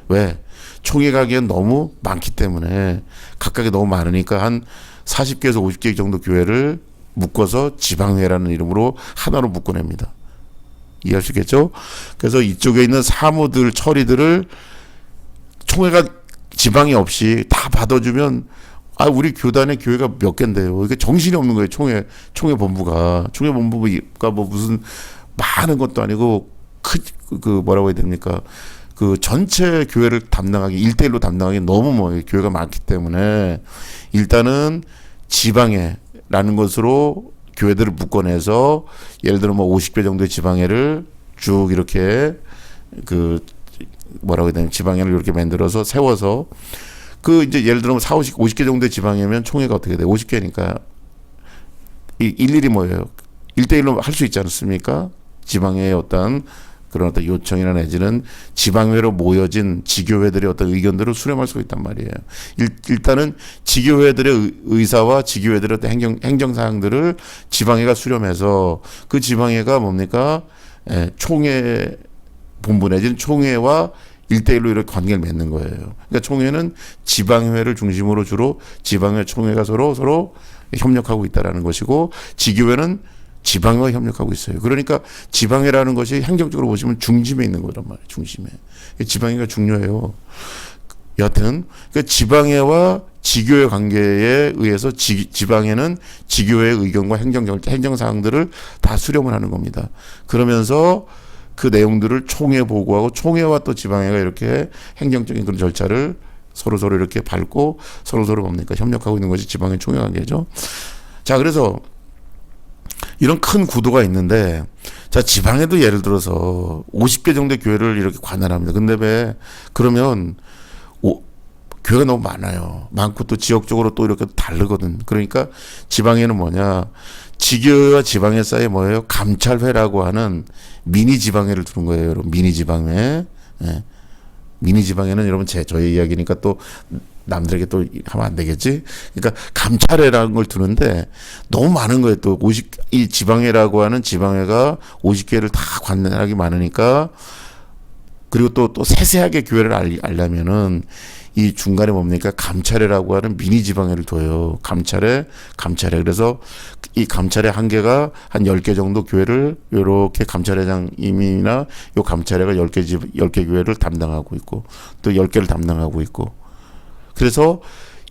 왜? 총회 가기엔 너무 많기 때문에 각각이 너무 많으니까 한 40개에서 50개 정도 교회를 묶어서 지방회라는 이름으로 하나로 묶어냅니다. 이해할 수 있겠죠? 그래서 이쪽에 있는 사무들 처리들을 총회가 지방이 없이 다 받아주면 우리 교단의 교회가 몇 개인데요. 이게 정신이 없는 거예요. 총회 본부가 뭐 무슨 많은 것도 아니고 뭐라고 해야 됩니까? 그 전체 교회를 담당하기 1대1로 담당하기 너무 교회가 많기 때문에 일단은 지방회라는 것으로 교회들을 묶어내서 예를 들어 뭐 50개 정도의 지방회를 쭉 이렇게 뭐라고 해야 되나 지방회를 이렇게 만들어서 세워서 이제 예를 들어 50개 정도의 지방회면 총회가 어떻게 돼요? 50개니까 일일이 뭐예요? 1대1로 할 수 있지 않습니까? 지방회의 어떤 그런 어떤 요청이나 내지는 지방회로 모여진 지교회들의 어떤 의견들을 수렴할 수 있단 말이에요. 일단은 지교회들의 의사와 지교회들의 어떤 행정사항들을 지방회가 수렴해서 그 지방회가 뭡니까? 총회 본부 내지는 총회와 1대1로 이렇게 관계를 맺는 거예요. 그러니까 총회는 지방회를 중심으로 주로 지방회 총회가 서로 협력하고 있다라는 것이고 지교회는 지방회와 협력하고 있어요. 그러니까 지방회라는 것이 행정적으로 보시면 중심에 있는 거란 말이에요. 중심에. 지방회가 중요해요. 여하튼 그러니까 지방회와 지교회 관계에 의해서 지방회는 지교회의 의견과 행정사항들을 다 수렴을 하는 겁니다. 그러면서 그 내용들을 총회 보고하고 총회와 또 지방회가 이렇게 행정적인 그런 절차를 서로 이렇게 밟고 서로 뭡니까? 협력하고 있는 것이 지방회 총회 관계죠. 자, 그래서 이런 큰 구도가 있는데, 자, 지방에도 예를 들어서 50개 정도의 교회를 이렇게 관할합니다. 근데 그러면, 교회가 너무 많아요. 많고 또 지역적으로 또 이렇게 다르거든. 그러니까 지방에는 뭐냐. 지교회와 지방회 사이에 뭐예요? 감찰회라고 하는 미니 지방회를 두는 거예요, 여러분. 미니 지방회. 예. 미니 지방회는 여러분 저의 이야기니까 또 남들에게 또 하면 안 되겠지. 그러니까 감찰회라는 걸 두는데 너무 많은 거예요. 또 이 지방회라고 하는 지방회가 50개를 다 관할하기 많으니까, 그리고 또 세세하게 교회를 알려면은 이 중간에 뭡니까? 감찰회라고 하는 미니 지방회를 둬요. 감찰회. 그래서 이 감찰회 한 개가 한 10개 정도 교회를 요렇게 감찰회장님이나 요 감찰회가 10개 교회를 담당하고 있고, 또 10개를 담당하고 있고. 그래서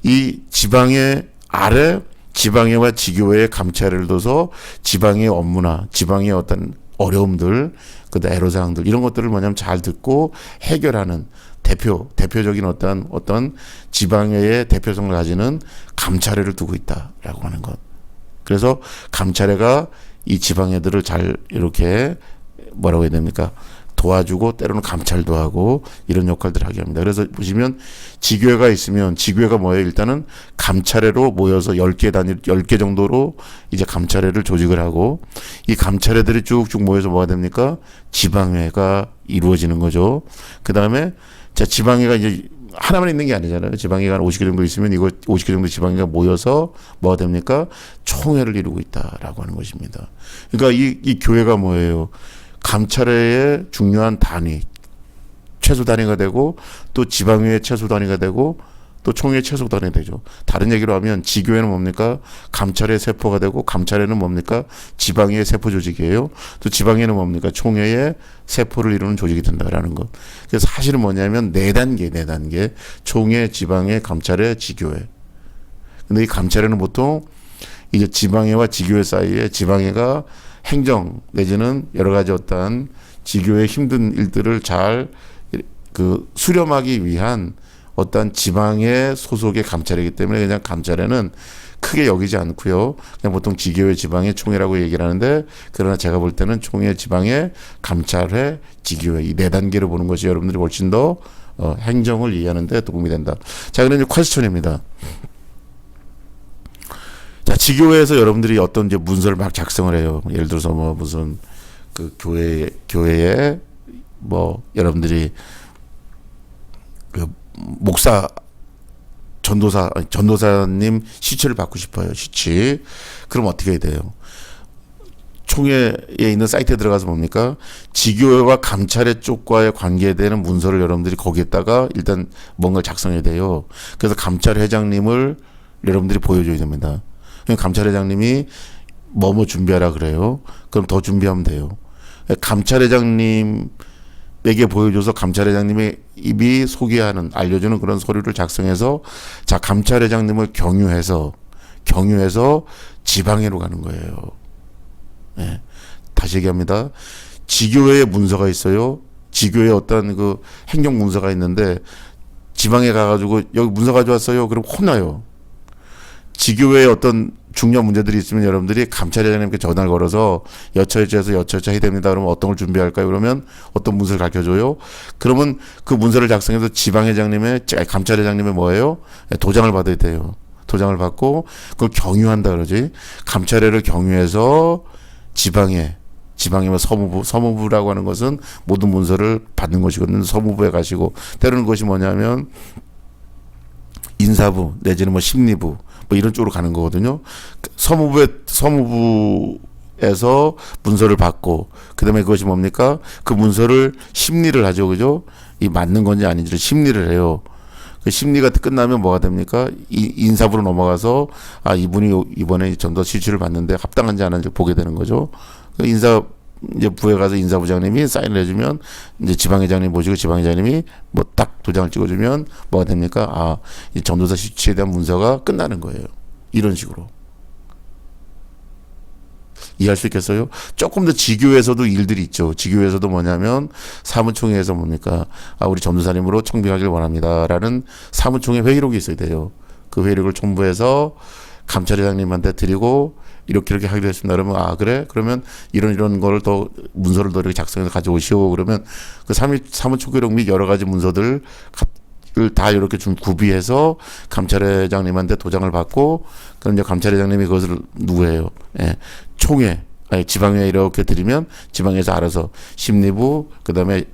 이 지방회 아래 지방회와 지교회의 감찰회를 둬서 지방의 업무나 지방의 어떤 어려움들, 그다음 애로사항들 이런 것들을 뭐냐면 잘 듣고 해결하는 대표적인 어떤 지방회의 대표성을 가지는 감찰회를 두고 있다라고 하는 것. 그래서 감찰회가 이 지방회들을 잘 이렇게 뭐라고 해야 됩니까? 도와주고 때로는 감찰도 하고 이런 역할들을 하게 합니다. 그래서 보시면 지교회가 있으면 지교회가 뭐예요? 일단은 감찰회로 모여서 10개 정도로 이제 감찰회를 조직을 하고, 이 감찰회들이 쭉쭉 모여서 뭐가 됩니까? 지방회가 이루어지는 거죠. 그 다음에 자, 지방회가 이제 하나만 있는 게 아니잖아요. 지방회가 한 50개 정도 있으면 이거 50개 정도 지방회가 모여서 뭐가 됩니까? 총회를 이루고 있다라고 하는 것입니다. 그러니까 이 교회가 뭐예요? 감찰회의 중요한 단위, 최소 단위가 되고, 또 지방회의 최소 단위가 되고, 또 총회의 최소 단위가 되죠. 다른 얘기로 하면 지교회는 뭡니까? 감찰회의 세포가 되고, 감찰회는 뭡니까? 지방회의 세포 조직이에요. 또 지방회는 뭡니까? 총회의 세포를 이루는 조직이 된다라는 것. 그래서 사실은 뭐냐면 네 단계. 총회, 지방회, 감찰회, 지교회. 근데 이 감찰회는 보통 이제 지방회와 지교회 사이에 지방회가 행정 내지는 여러 가지 어떤 지교의 힘든 일들을 잘 수렴하기 위한 어떤 지방의 소속의 감찰이기 때문에 그냥 감찰회는 크게 여기지 않고요. 그냥 보통 지교회 지방의 총회라고 얘기를 하는데, 그러나 제가 볼 때는 총회, 지방의 감찰회, 지교회 이 네 단계로 보는 것이 여러분들이 훨씬 더 행정을 이해하는 데 도움이 된다. 자, 그럼 이제 퀘스천입니다. 자, 지교회에서 여러분들이 어떤 이제 문서를 막 작성을 해요. 예를 들어서 뭐 무슨 그 교회에 뭐 여러분들이 그 목사 전도사님 시치를 받고 싶어요. 시치. 그럼 어떻게 해야 돼요? 총회에 있는 사이트에 들어가서 뭡니까? 지교회와 감찰회 쪽과의 관계되는 문서를 여러분들이 거기에다가 일단 뭔가 작성해야 돼요. 그래서 감찰회장님을 여러분들이 보여줘야 됩니다. 감찰회장님이 뭐뭐 준비하라 그래요. 그럼 더 준비하면 돼요. 감찰회장님에게 보여줘서 감찰회장님의 입이 소개하는, 알려주는 그런 서류를 작성해서, 자, 감찰회장님을 경유해서 지방회로 가는 거예요. 네. 다시 얘기합니다. 지교회에 문서가 있어요. 지교회에 어떤 그 행정 문서가 있는데 지방에 가가지고 여기 문서 가져왔어요. 그럼 혼나요. 지교회에 어떤 중요한 문제들이 있으면 여러분들이 감찰회장님께 전화를 걸어서 여차여차해서 해야 됩니다. 그러면 어떤 걸 준비할까요? 그러면 어떤 문서를 가르쳐줘요? 그러면 그 문서를 작성해서 감찰회장님의 뭐예요? 도장을 받아야 돼요. 도장을 받고 그걸 경유한다 그러지. 감찰회를 경유해서 지방에 뭐 서무부라고 하는 것은 모든 문서를 받는 것이거든요. 서무부에 가시고, 때로는 그것이 뭐냐면 인사부 내지는 뭐 심리부 뭐 이런 쪽으로 가는 거거든요. 서무부에서 문서를 받고, 그다음에 그것이 뭡니까? 그 문서를 심리를 하죠, 그죠? 이 맞는 건지 아닌지를 심리를 해요. 그 심리가 끝나면 뭐가 됩니까? 인사부로 넘어가서 이분이 이번에 전도 실추를 받는데 합당한지 안 하는지 보게 되는 거죠. 이제 부에 가서 인사부장님이 사인을 해주면 이제 지방회장님 모시고 지방회장님이 뭐 딱 도장을 찍어주면 뭐가 됩니까? 이 전도사 실추에 대한 문서가 끝나는 거예요. 이런 식으로. 이해할 수 있겠어요? 조금 더 지교에서도 일들이 있죠. 지교에서도 뭐냐면 사무총회에서 뭡니까? 우리 전도사님으로 청빙하길 원합니다라는 사무총회 회의록이 있어야 돼요. 그 회의록을 첨부해서 감찰회장님한테 드리고 이렇게 하기로 했습니다. 그러면 그래? 그러면 이런 거를 더 문서를 더 이렇게 작성해서 가져오시오. 그러면 그 사무총회록 및 여러 가지 문서들 다 이렇게 좀 구비해서 감찰회장님한테 도장을 받고, 그럼 이제 감찰회장님이 그것을 누구예요? 예, 총회, 아니, 지방에 이렇게 드리면 지방에서 알아서 심리부, 그다음에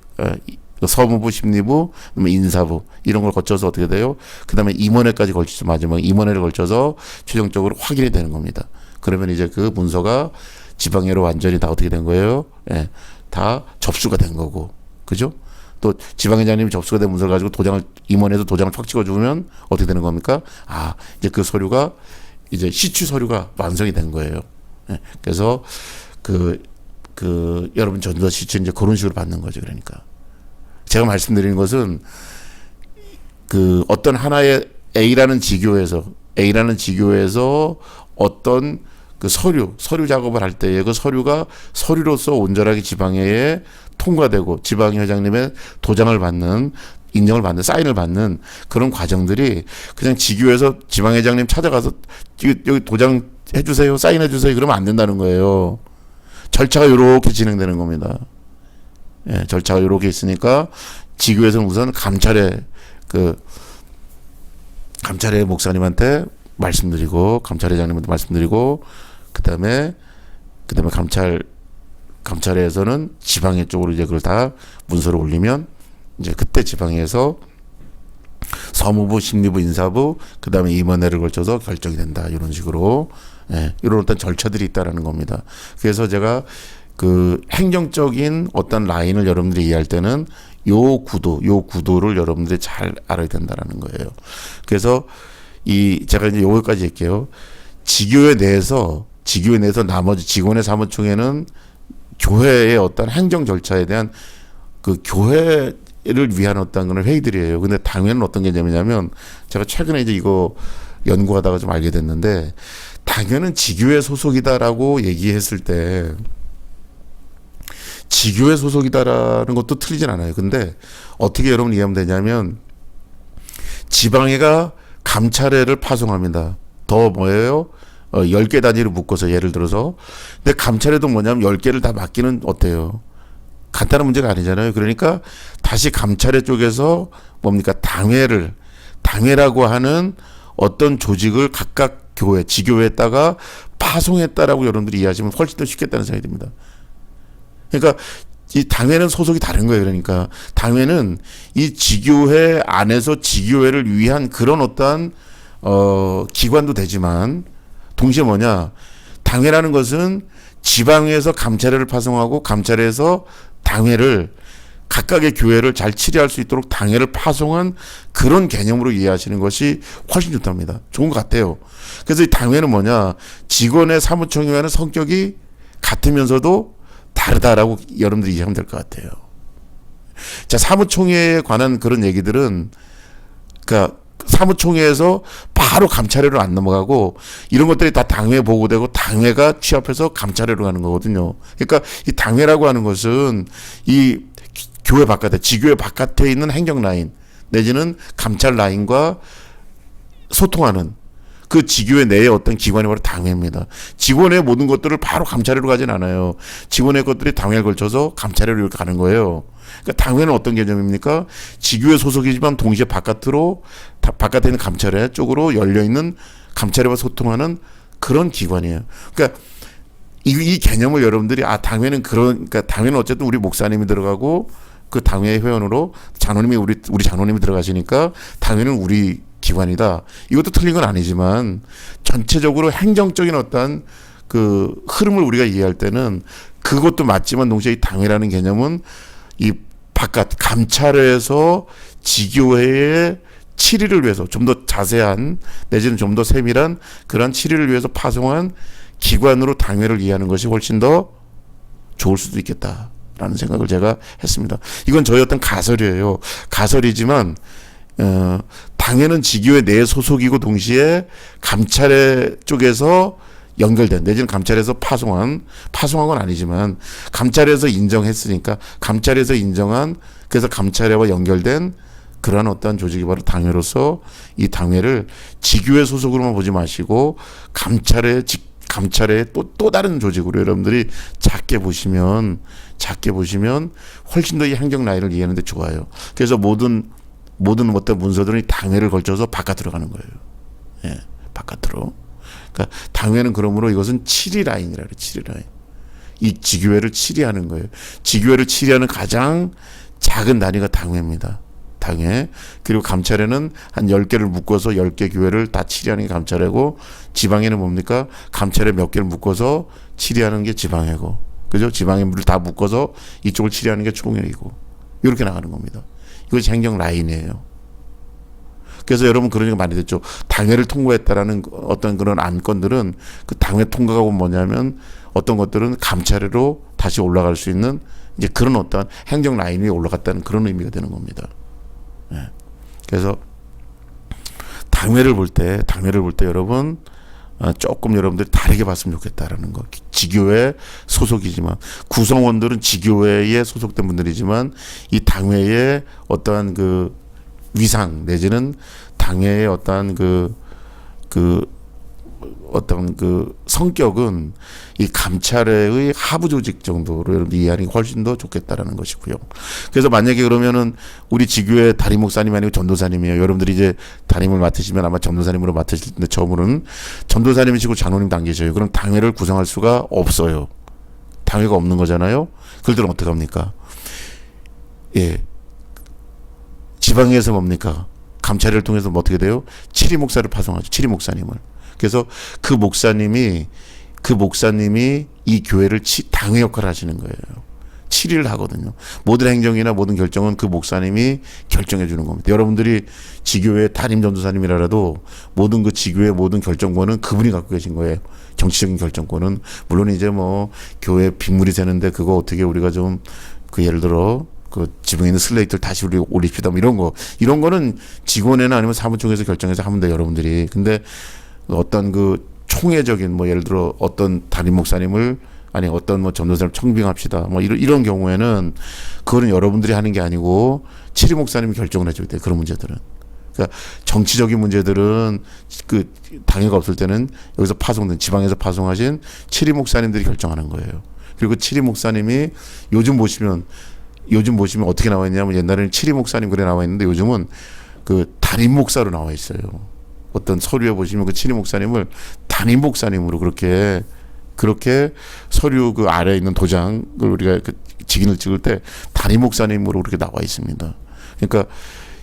서무부, 심리부, 그다음에 인사부 이런 걸 거쳐서 어떻게 돼요? 그다음에 임원회까지 걸쳐서 마지막 임원회를 걸쳐서 최종적으로 확인이 되는 겁니다. 그러면 이제 그 문서가 지방회로 완전히 다 어떻게 된 거예요? 예, 다 접수가 된 거고, 그죠? 또 지방회장님이 접수가 된 문서를 가지고 도장을 임원회에서 도장을 팍 찍어주면 어떻게 되는 겁니까? 아, 이제 그 서류가 이제 시추 서류가 완성이 된 거예요. 예, 그래서 여러분 전도 시추 이제 그런 식으로 받는 거죠. 그러니까 제가 말씀드리는 것은 어떤 하나의 A라는 지교에서 어떤 서류 작업을 할 때에 그 서류가 서류로서 온전하게 지방회에 통과되고 지방회 회장님의 도장을 받는, 인정을 받는, 사인을 받는 그런 과정들이 그냥 지교에서 지방회장님 찾아가서 여기 도장 해주세요, 사인해주세요 그러면 안 된다는 거예요. 절차가 이렇게 진행되는 겁니다. 예, 절차가 이렇게 있으니까 지교에서는 우선 감찰회 목사님한테 말씀드리고, 감찰회장님한테 말씀드리고, 그다음에 감찰회에서는 지방회 쪽으로 이제 그걸 다 문서를 올리면 이제 그때 지방회에서 서무부, 심리부, 인사부, 그다음에 임원회를 걸쳐서 결정이 된다. 이런 식으로, 예, 이런 어떤 절차들이 있다라는 겁니다. 그래서 제가 행정적인 어떤 라인을 여러분들이 이해할 때는 요 구도를 여러분들이 잘 알아야 된다라는 거예요. 그래서 제가 이제 요거까지 할게요. 지교회 내에서 나머지 직원의 사무총회는 교회의 어떤 행정 절차에 대한 교회를 위한 어떤 그런 회의들이에요. 근데 당회는 어떤 개념이냐면, 제가 최근에 이제 이거 연구하다가 좀 알게 됐는데, 당회는 지교회 소속이다라고 얘기했을 때, 지교회 소속이다라는 것도 틀리진 않아요. 근데 어떻게 여러분 이해하면 되냐면, 지방회가 감찰회를 파송합니다. 더 뭐예요? 10개 단위로 묶어서, 예를 들어서. 근데 감찰회도 뭐냐면 10개를 다 맡기는 어때요? 간단한 문제가 아니잖아요. 그러니까 다시 감찰회 쪽에서 뭡니까? 당회라고 하는 어떤 조직을 각각 교회, 지교회에다가 파송했다라고 여러분들이 이해하시면 훨씬 더 쉽겠다는 생각이 듭니다. 그러니까 이 당회는 소속이 다른 거예요. 그러니까 당회는 이 지교회 안에서 지교회를 위한 그런 어떤 기관도 되지만, 동시에 뭐냐, 당회라는 것은 지방회에서 감찰회를 파송하고 감찰회에서 당회를, 각각의 교회를 잘 치리할 수 있도록 당회를 파송한 그런 개념으로 이해하시는 것이 훨씬 좋답니다. 좋은 것 같아요. 그래서 이 당회는 뭐냐, 직원의 사무총회와는 성격이 같으면서도 다르다라고 여러분들이 이해하면 될 것 같아요. 자, 사무총회에 관한 그런 얘기들은, 그러니까 사무총회에서 바로 감찰회로 안 넘어가고, 이런 것들이 다 당회 보고되고 당회가 취합해서 감찰회로 가는 거거든요. 그러니까 이 당회라고 하는 것은 이 교회 바깥에, 지교회 바깥에 있는 행정 라인 내지는 감찰 라인과 소통하는 그 지교회 내의 어떤 기관이 바로 당회입니다. 직원의 모든 것들을 바로 감찰회로 가진 않아요. 직원의 것들이 당회를 걸쳐서 감찰회로 이렇게 가는 거예요. 그러니까 당회는 어떤 개념입니까? 지교회 소속이지만 동시에 바깥에 있는 감찰회 쪽으로 열려있는, 감찰회와 소통하는 그런 기관이에요. 그러니까 이 개념을 여러분들이, 당회는 그러니까 당회는 어쨌든 우리 목사님이 들어가고 그 당회 회원으로 우리 장로님이 들어가시니까 당회는 우리 기관이다. 이것도 틀린 건 아니지만, 전체적으로 행정적인 어떤 흐름을 우리가 이해할 때는 그것도 맞지만, 동시에 이 당회라는 개념은 이 바깥 감찰회에서 지교회의 치리를 위해서 좀 더 자세한 내지는 좀 더 세밀한 그런 치리를 위해서 파송한 기관으로 당회를 이해하는 것이 훨씬 더 좋을 수도 있겠다라는 생각을 제가 했습니다. 이건 저희 어떤 가설이에요. 가설이지만 당회는 지교회 내 소속이고 동시에 감찰회 쪽에서 연결된, 내지는 감찰에서 파송한 건 아니지만 감찰에서 인정했으니까, 감찰에서 인정한, 그래서 감찰회와 연결된 그러한 어떤 조직이 바로 당회로서, 이 당회를 지교회 소속으로만 보지 마시고 감찰의 또 다른 조직으로 여러분들이 작게 보시면 훨씬 더 이 행정 라인을 이해하는 데 좋아요. 그래서 모든 모든 어떤 문서들은 당회를 걸쳐서 바깥으로 가는 거예요. 예, 바깥으로. 그러니까 당회는 그러므로 이것은 7위 라인이라 그래요. 7위 라인. 이 지교회를 7위 하는 거예요. 지교회를 7위 하는 가장 작은 단위가 당회입니다. 당회. 그리고 감찰회는 한 10개를 묶어서 10개 교회를 다 7위 하는 게 감찰회고, 지방에는 뭡니까? 감찰회 몇 개를 묶어서 7위 하는 게 지방회고, 그죠? 지방의 물을 다 묶어서 이쪽을 7위 하는 게 총회이고, 이렇게 나가는 겁니다. 이것이 행정 라인이에요. 그래서 여러분 그런 얘기 많이 듣죠. 당회를 통과했다라는 어떤 그런 안건들은 그 당회 통과가 뭐냐면 어떤 것들은 감찰회로 다시 올라갈 수 있는 이제 그런 어떤 행정 라인 위에 올라갔다는 그런 의미가 되는 겁니다. 네. 그래서 당회를 볼 때 여러분 조금 여러분들이 다르게 봤으면 좋겠다라는 거. 지교회 소속이지만 구성원들은 지교회에 소속된 분들이지만 이 당회의 어떠한 그 위상 내지는 당회의 어떠한 어떤 그 성격은 이 감찰회의 하부 조직 정도로 여러분 이해하는 게 훨씬 더 좋겠다라는 것이고요. 그래서 만약에 그러면은 우리 지교회 담임 목사님이 아니고 전도사님이에요. 여러분들이 이제 담임을 맡으시면 아마 전도사님으로 맡으실 텐데 처음으로는 전도사님이시고 장로님 당계셔요. 그럼 당회를 구성할 수가 없어요. 당회가 없는 거잖아요. 그들은 어떻게 합니까? 예. 지방에서 뭡니까? 감찰회를 통해서 뭐 어떻게 돼요? 7위 목사를 파송하죠. 7위 목사님을. 그래서 그 목사님이 이 교회를 당회 역할을 하시는 거예요. 7위를 하거든요. 모든 행정이나 모든 결정은 그 목사님이 결정해 주는 겁니다. 여러분들이 지교회 담임 전도사님이라도 모든 그 지교회 모든 결정권은 그분이 갖고 계신 거예요. 정치적인 결정권은. 물론 이제 뭐 교회 빗물이 새는데 그거 어떻게 우리가 좀 그 예를 들어 그 지붕에 있는 슬레이트를 다시 우리 올립시다 뭐 이런 거는 직원회나 아니면 사무총에서 결정해서 하면 돼요, 여러분들이. 근데 어떤 그 총회적인 뭐 예를 들어 어떤 담임 목사님을 아니 어떤 뭐 전도사님 청빙합시다 뭐 이런 경우에는 그거는 여러분들이 하는 게 아니고 7위 목사님이 결정을 해줘야 돼요. 그런 문제들은. 그러니까 정치적인 문제들은 그 당회가 없을 때는 여기서 파송된 지방에서 파송하신 7위 목사님들이 결정하는 거예요. 그리고 7위 목사님이 요즘 보시면 어떻게 나와 있냐면 옛날에는 7위 목사님 그래 나와 있는데 요즘은 그 담임 목사로 나와 있어요. 어떤 서류에 보시면 그 7위 목사님을 담임 목사님으로 그렇게 서류 그 아래에 있는 도장을 우리가 그 직인을 찍을 때 담임 목사님으로 그렇게 나와 있습니다. 그러니까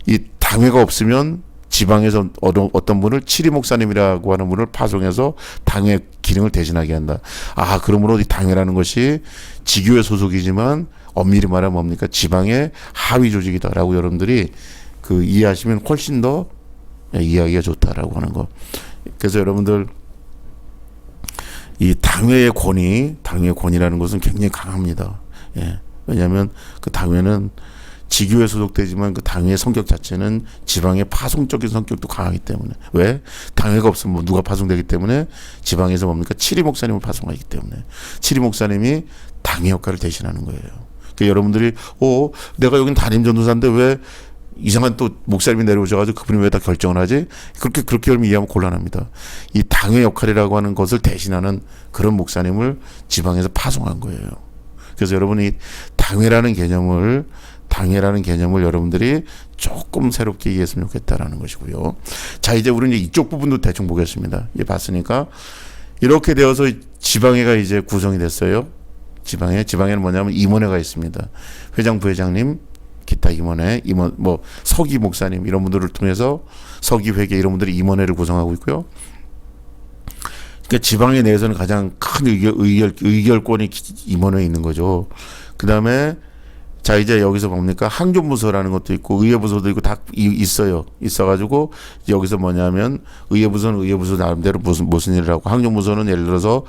이 당회가 없으면 지방에서 어떤 분을 7위 목사님이라고 하는 분을 파송해서 당회 기능을 대신하게 한다. 아, 그러므로 이 당회라는 것이 지교회 소속이지만 엄밀히 말하면 뭡니까? 지방의 하위 조직이다라고 여러분들이 그 이해하시면 훨씬 더 이해하기가 좋다라고 하는 거. 그래서 여러분들 이 당회의 권위라는 것은 굉장히 강합니다. 예. 왜냐하면 그 당회는 지교회 소속되지만 그 당회의 성격 자체는 지방의 파송적인 성격도 강하기 때문에. 왜? 당회가 없으면 뭐 누가 파송되기 때문에 지방에서 뭡니까? 7위 목사님을 파송하기 때문에. 7위 목사님이 당회 역할을 대신하는 거예요. 그러니까 여러분들이 내가 여긴 담임 전도사인데 왜 이상한 또 목사님이 내려오셔가지고 그분이 왜 다 결정을 하지? 그렇게 여러분 이해하면 곤란합니다. 이 당회 역할이라고 하는 것을 대신하는 그런 목사님을 지방에서 파송한 거예요. 그래서 여러분이 당회라는 개념을 여러분들이 조금 새롭게 이해했으면 좋겠다라는 것이고요. 자, 이제 우리는 이쪽 부분도 대충 보겠습니다. 봤으니까 이렇게 되어서 지방회가 이제 구성이 됐어요. 지방에는 뭐냐면 임원회가 있습니다. 회장, 부회장님, 기타 임원회, 서기 목사님 이런 분들을 통해서 서기 회계 이런 분들이 임원회를 구성하고 있고요. 그러니까 지방회 내에서는 가장 큰 의결권이 임원회에 있는 거죠. 그 다음에 자, 이제 여기서 뭡니까? 항존부서라는 것도 있고 의회부서도 있고 다 있어요. 있어가지고 여기서 뭐냐면 의회부서는 의회부서 나름대로 무슨 일을 하고 항존부서는 예를 들어서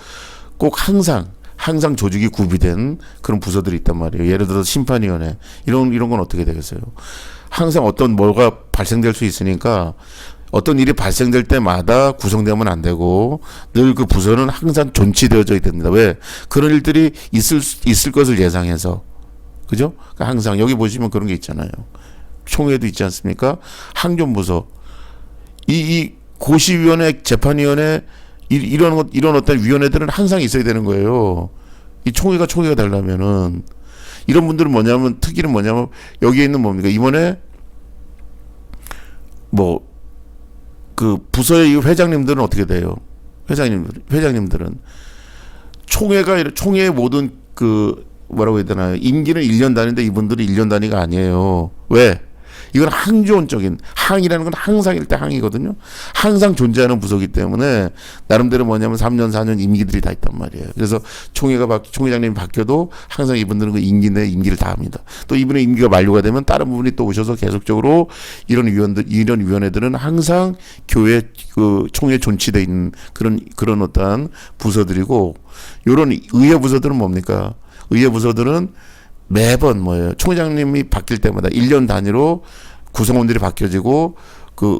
꼭 항상 조직이 구비된 그런 부서들이 있단 말이에요. 예를 들어서 심판위원회 이런 건 어떻게 되겠어요? 항상 어떤 뭐가 발생될 수 있으니까 어떤 일이 발생될 때마다 구성되면 안 되고 늘 그 부서는 항상 존치되어져야 됩니다. 왜? 그런 일들이 있을 것을 예상해서. 그죠? 그러니까 항상 여기 보시면 그런 게 있잖아요. 총회도 있지 않습니까? 항존부서, 이 고시위원회, 재판위원회 이런 어떤 위원회들은 항상 있어야 되는 거예요. 이 총회가 되려면은 이런 분들은 특기는 뭐냐면 여기에 있는 뭡니까? 임원회 뭐 그 부서의 이 회장님들은 어떻게 돼요? 회장님들은 총회의 모든 그 뭐라고 해야 되나요? 임기는 1년 단위인데 이분들이 1년 단위가 아니에요. 왜? 이건 항존적인, 항이라는 건 항상 일대 항이거든요. 항상 존재하는 부서기 때문에 나름대로 뭐냐면 3년 4년 임기들이 다 있단 말이에요. 그래서 총회장님이 바뀌어도 항상 이분들은 그 임기 내 임기를 다 합니다. 또 이분의 임기가 만료가 되면 다른 분이 또 오셔서 계속적으로 이런 위원회들은 항상 교회 그 총회에 존치돼 있는 그런 어떠한 부서들이고, 이런 의회 부서들은 뭡니까? 의회 부서들은 매번 뭐예요? 총회장님이 바뀔 때마다 1년 단위로 구성원들이 바뀌어지고 그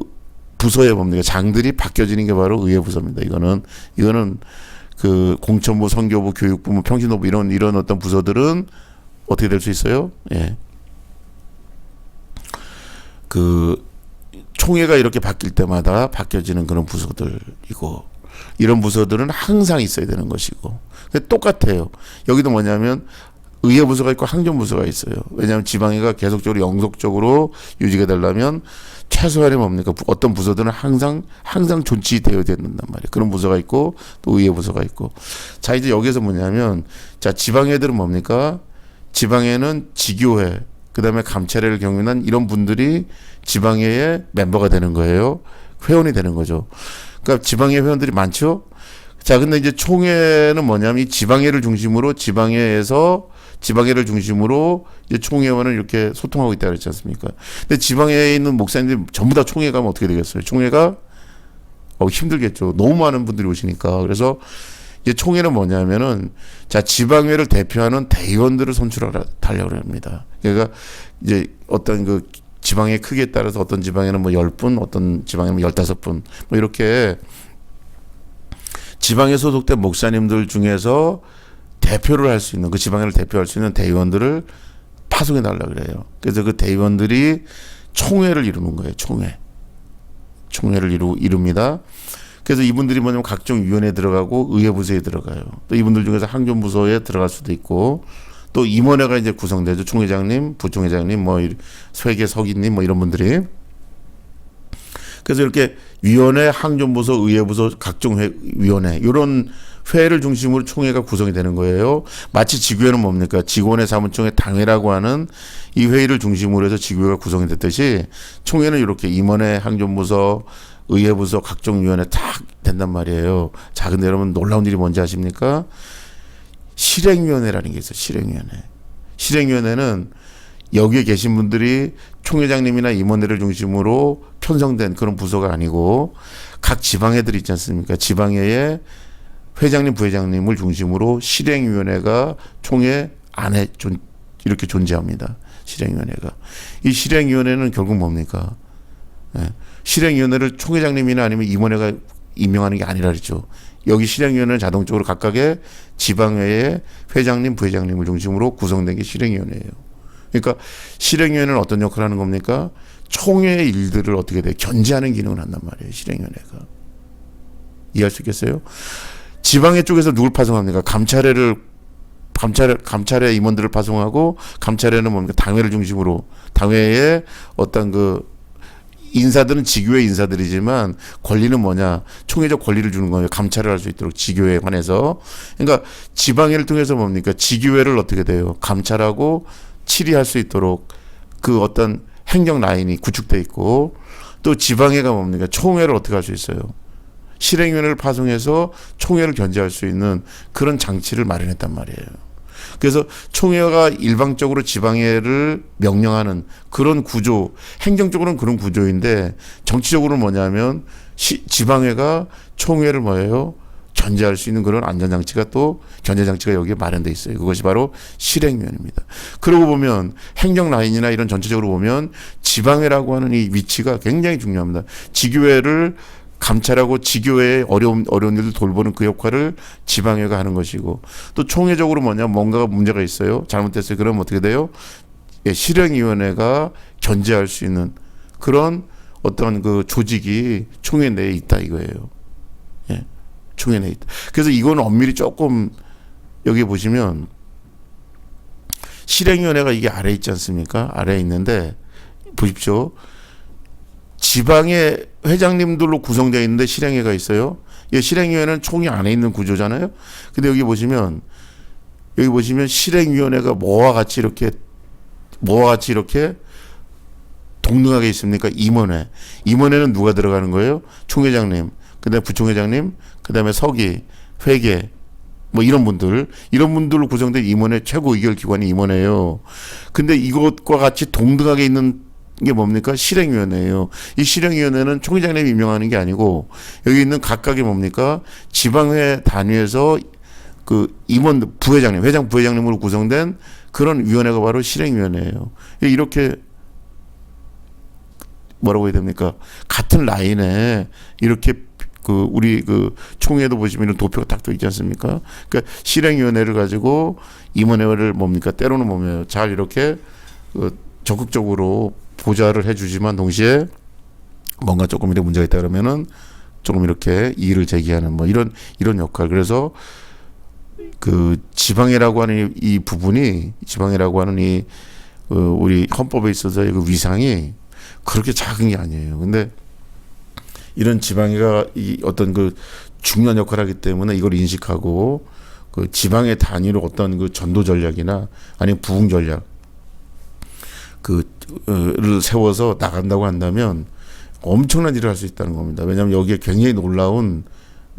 부서의 뭡니까? 장들이 바뀌어지는 게 바로 의회 부서입니다. 이거는 그 공천부, 선교부, 교육부, 뭐 평신도부 이런 어떤 부서들은 어떻게 될 수 있어요? 예. 그 총회가 이렇게 바뀔 때마다 바뀌어지는 그런 부서들이고, 이런 부서들은 항상 있어야 되는 것이고, 똑같아요. 여기도 뭐냐면 의회 부서가 있고 항전 부서가 있어요. 왜냐하면 지방회가 계속적으로 영속적으로 유지가 되려면 최소한이 뭡니까? 어떤 부서들은 항상 존치되어야 된단 말이에요. 그런 부서가 있고 또 의회 부서가 있고. 자, 이제 여기서 뭐냐면, 자, 지방회들은 뭡니까? 지방회는 지교회, 그다음에 감찰회를 경륜한 이런 분들이 지방회의 멤버가 되는 거예요. 회원이 되는 거죠. 그러니까 지방회 회원들이 많죠. 자, 근데 이제 총회는 뭐냐면 이 지방회를 중심으로 지방회를 중심으로 이제 총회와는 이렇게 소통하고 있다 그랬지 않습니까? 근데 지방회에 있는 목사님들이 전부 다 총회 가면 어떻게 되겠어요? 총회가 힘들겠죠. 너무 많은 분들이 오시니까. 그래서 이제 총회는 뭐냐면은, 자, 지방회를 대표하는 대의원들을 선출하려고 합니다. 그러니까 이제 어떤 그 지방의 크기에 따라서 어떤 지방에는 뭐 10분, 어떤 지방에는 15분, 뭐 이렇게 지방에 소속된 목사님들 중에서 대표를 할 수 있는, 그 지방을 대표할 수 있는 대의원들을 파송해 달라 그래요. 그래서 그 대의원들이 총회를 이루는 거예요. 총회를 이룹니다. 그래서 이분들이 뭐냐면 각종 위원회에 들어가고 의회 부서에 들어가요. 또 이분들 중에서 항전 부서에 들어갈 수도 있고, 또 임원회가 이제 구성되죠. 총회장님, 부총회장님, 뭐 회계 서기님, 뭐 이런 분들이. 그래서 이렇게 위원회, 항전부서, 의회부서, 각종 위원회, 이런 회를 중심으로 총회가 구성이 되는 거예요. 마치 지구회는 뭡니까? 지구원의 사무총회 당회라고 하는 이 회의를 중심으로 해서 지구회가 구성이 됐듯이, 총회는 이렇게 임원회, 항전부서, 의회부서, 각종 위원회 딱 된단 말이에요. 자, 근데 여러분 놀라운 일이 뭔지 아십니까? 실행위원회라는 게 있어요. 실행위원회는 여기에 계신 분들이 총회장님이나 임원회를 중심으로 편성된 그런 부서가 아니고, 각 지방회들이 있지 않습니까? 지방회에 회장님, 부회장님을 중심으로 실행위원회가 총회 안에 이렇게 존재합니다. 실행위원회가. 이 실행위원회는 결국 뭡니까? 예. 실행위원회를 총회장님이나 아니면 임원회가 임명하는 게 아니라 그랬죠. 여기 실행위원회는 자동적으로 각각의 지방회의 회장님, 부회장님을 중심으로 구성된 게 실행위원회예요. 그러니까 실행위원회는 어떤 역할을 하는 겁니까? 총회의 일들을 어떻게 돼? 견제하는 기능을 한단 말이에요. 실행위원회가. 이해할 수 있겠어요? 지방회 쪽에서 누굴 파송합니까? 감찰회 임원들을 파송하고, 감찰회는 뭡니까? 당회를 중심으로, 당회의 어떤 그 인사들은 지교회 인사들이지만 권리는 뭐냐? 총회적 권리를 주는 거예요. 감찰을 할 수 있도록 지교회에 관해서. 그러니까 지방회를 통해서 뭡니까? 지교회를 어떻게 돼요? 감찰하고 치리할 수 있도록 그 어떤 행정 라인이 구축돼 있고, 또 지방회가 뭡니까? 총회를 어떻게 할 수 있어요? 실행위원회를 파송해서 총회를 견제할 수 있는 그런 장치를 마련했단 말이에요. 그래서 총회가 일방적으로 지방회를 명령하는 그런 구조, 행정적으로는 그런 구조인데, 정치적으로는 뭐냐면 지방회가 총회를 뭐예요? 견제할 수 있는 그런 안전장치가, 또 견제장치가 여기에 마련돼 있어요. 그것이 바로 실행위원회입니다. 그러고 보면 행정 라인이나 이런 전체적으로 보면 지방회라고 하는 이 위치가 굉장히 중요합니다. 지교회를 감찰하고 지교회의 어려운 일을 돌보는 그 역할을 지방회가 하는 것이고, 또 총회적으로 뭔가가 문제가 있어요. 잘못됐어요. 그러면 어떻게 돼요? 예, 실행위원회가 견제할 수 있는 그런 어떤 그 조직이 총회 내에 있다 이거예요. 예, 총회 내에 있다. 그래서 이거는 엄밀히 조금 여기 보시면 실행위원회가 이게 아래에 있지 않습니까? 아래에 있는데 보십시오. 지방의 회장님들로 구성되어 있는데 실행위가 있어요. 이 실행위원회는 총이 안에 있는 구조잖아요. 근데 여기 보시면 실행위원회가 뭐와 같이 이렇게 동등하게 있습니까? 임원회는 누가 들어가는 거예요? 총회장님, 그다음에 부총회장님, 그다음에 서기, 회계, 뭐 이런 분들로 구성된 임원회 최고 의결 기관이 임원회예요. 근데 이것과 같이 동등하게 있는 게 뭡니까? 실행위원회예요. 이 실행위원회는 총회장님이 임명하는 게 아니고 여기 있는 각각의 뭡니까? 지방회 단위에서 그 임원 부회장님, 회장 부회장님으로 구성된 그런 위원회가 바로 실행위원회예요. 이렇게 뭐라고 해야 됩니까? 같은 라인에 이렇게 그 우리 그 총회도 보시면 도표가 딱 돼 있지 않습니까? 그러니까 실행위원회를 가지고 임원회를 뭡니까? 때로는 뭡니까? 잘 이렇게 적극적으로 보좌를 해주지만 동시에 뭔가 조금 이렇게 문제가 있다 그러면은 조금 이렇게 이의를 제기하는 뭐 이런 역할. 그래서 그 지방이라고 하는 이 부분이 우리 헌법에 있어서의 그 위상이 그렇게 작은 게 아니에요. 근데 이런 지방이가 이 어떤 그 중요한 역할을 하기 때문에 이걸 인식하고 그 지방의 단위로 어떤 그 전도 전략이나 아니면 부흥 전략 를 세워서 나간다고 한다면 엄청난 일을 할 수 있다는 겁니다. 왜냐하면 여기에 굉장히 놀라운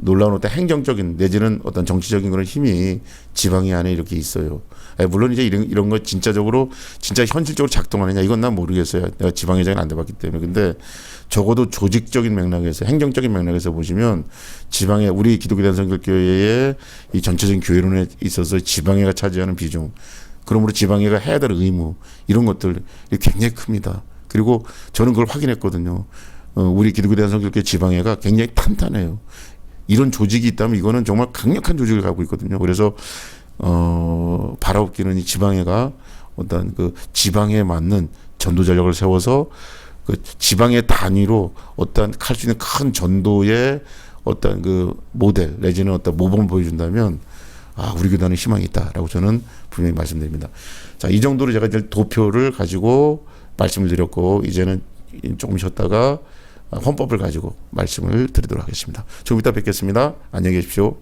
어떤 행정적인 내지는 어떤 정치적인 그런 힘이 지방의 안에 이렇게 있어요. 물론 이제 이런 거 진짜 현실적으로 작동하느냐 이건 난 모르겠어요. 내가 지방회장이 안 돼봤기 때문에. 근데 적어도 조직적인 맥락에서 행정적인 맥락에서 보시면 지방의 우리 기독교 대한성결교회의 이 전체적인 교회론에 있어서 지방회가 차지하는 비중, 그러므로 지방회가 해야 될 의무 이런 것들 굉장히 큽니다. 그리고 저는 그걸 확인했거든요. 우리 기독교 대한성결교회 지방회가 굉장히 탄탄해요. 이런 조직이 있다면 이거는 정말 강력한 조직을 갖고 있거든요. 그래서 바라옵기는 이 지방회가 어떤 그 지방에 맞는 전도 전략을 세워서 그 지방의 단위로 어떤 할 수 있는 큰 전도의 어떤 그 모델 내지는 어떤 모범을 보여준다면 우리 교단은 희망이 있다라고 저는 분명히 말씀드립니다. 자, 이 정도로 제가 이제 도표를 가지고 말씀을 드렸고 이제는 조금 쉬었다가 헌법을 가지고 말씀을 드리도록 하겠습니다. 조금 이따 뵙겠습니다. 안녕히 계십시오.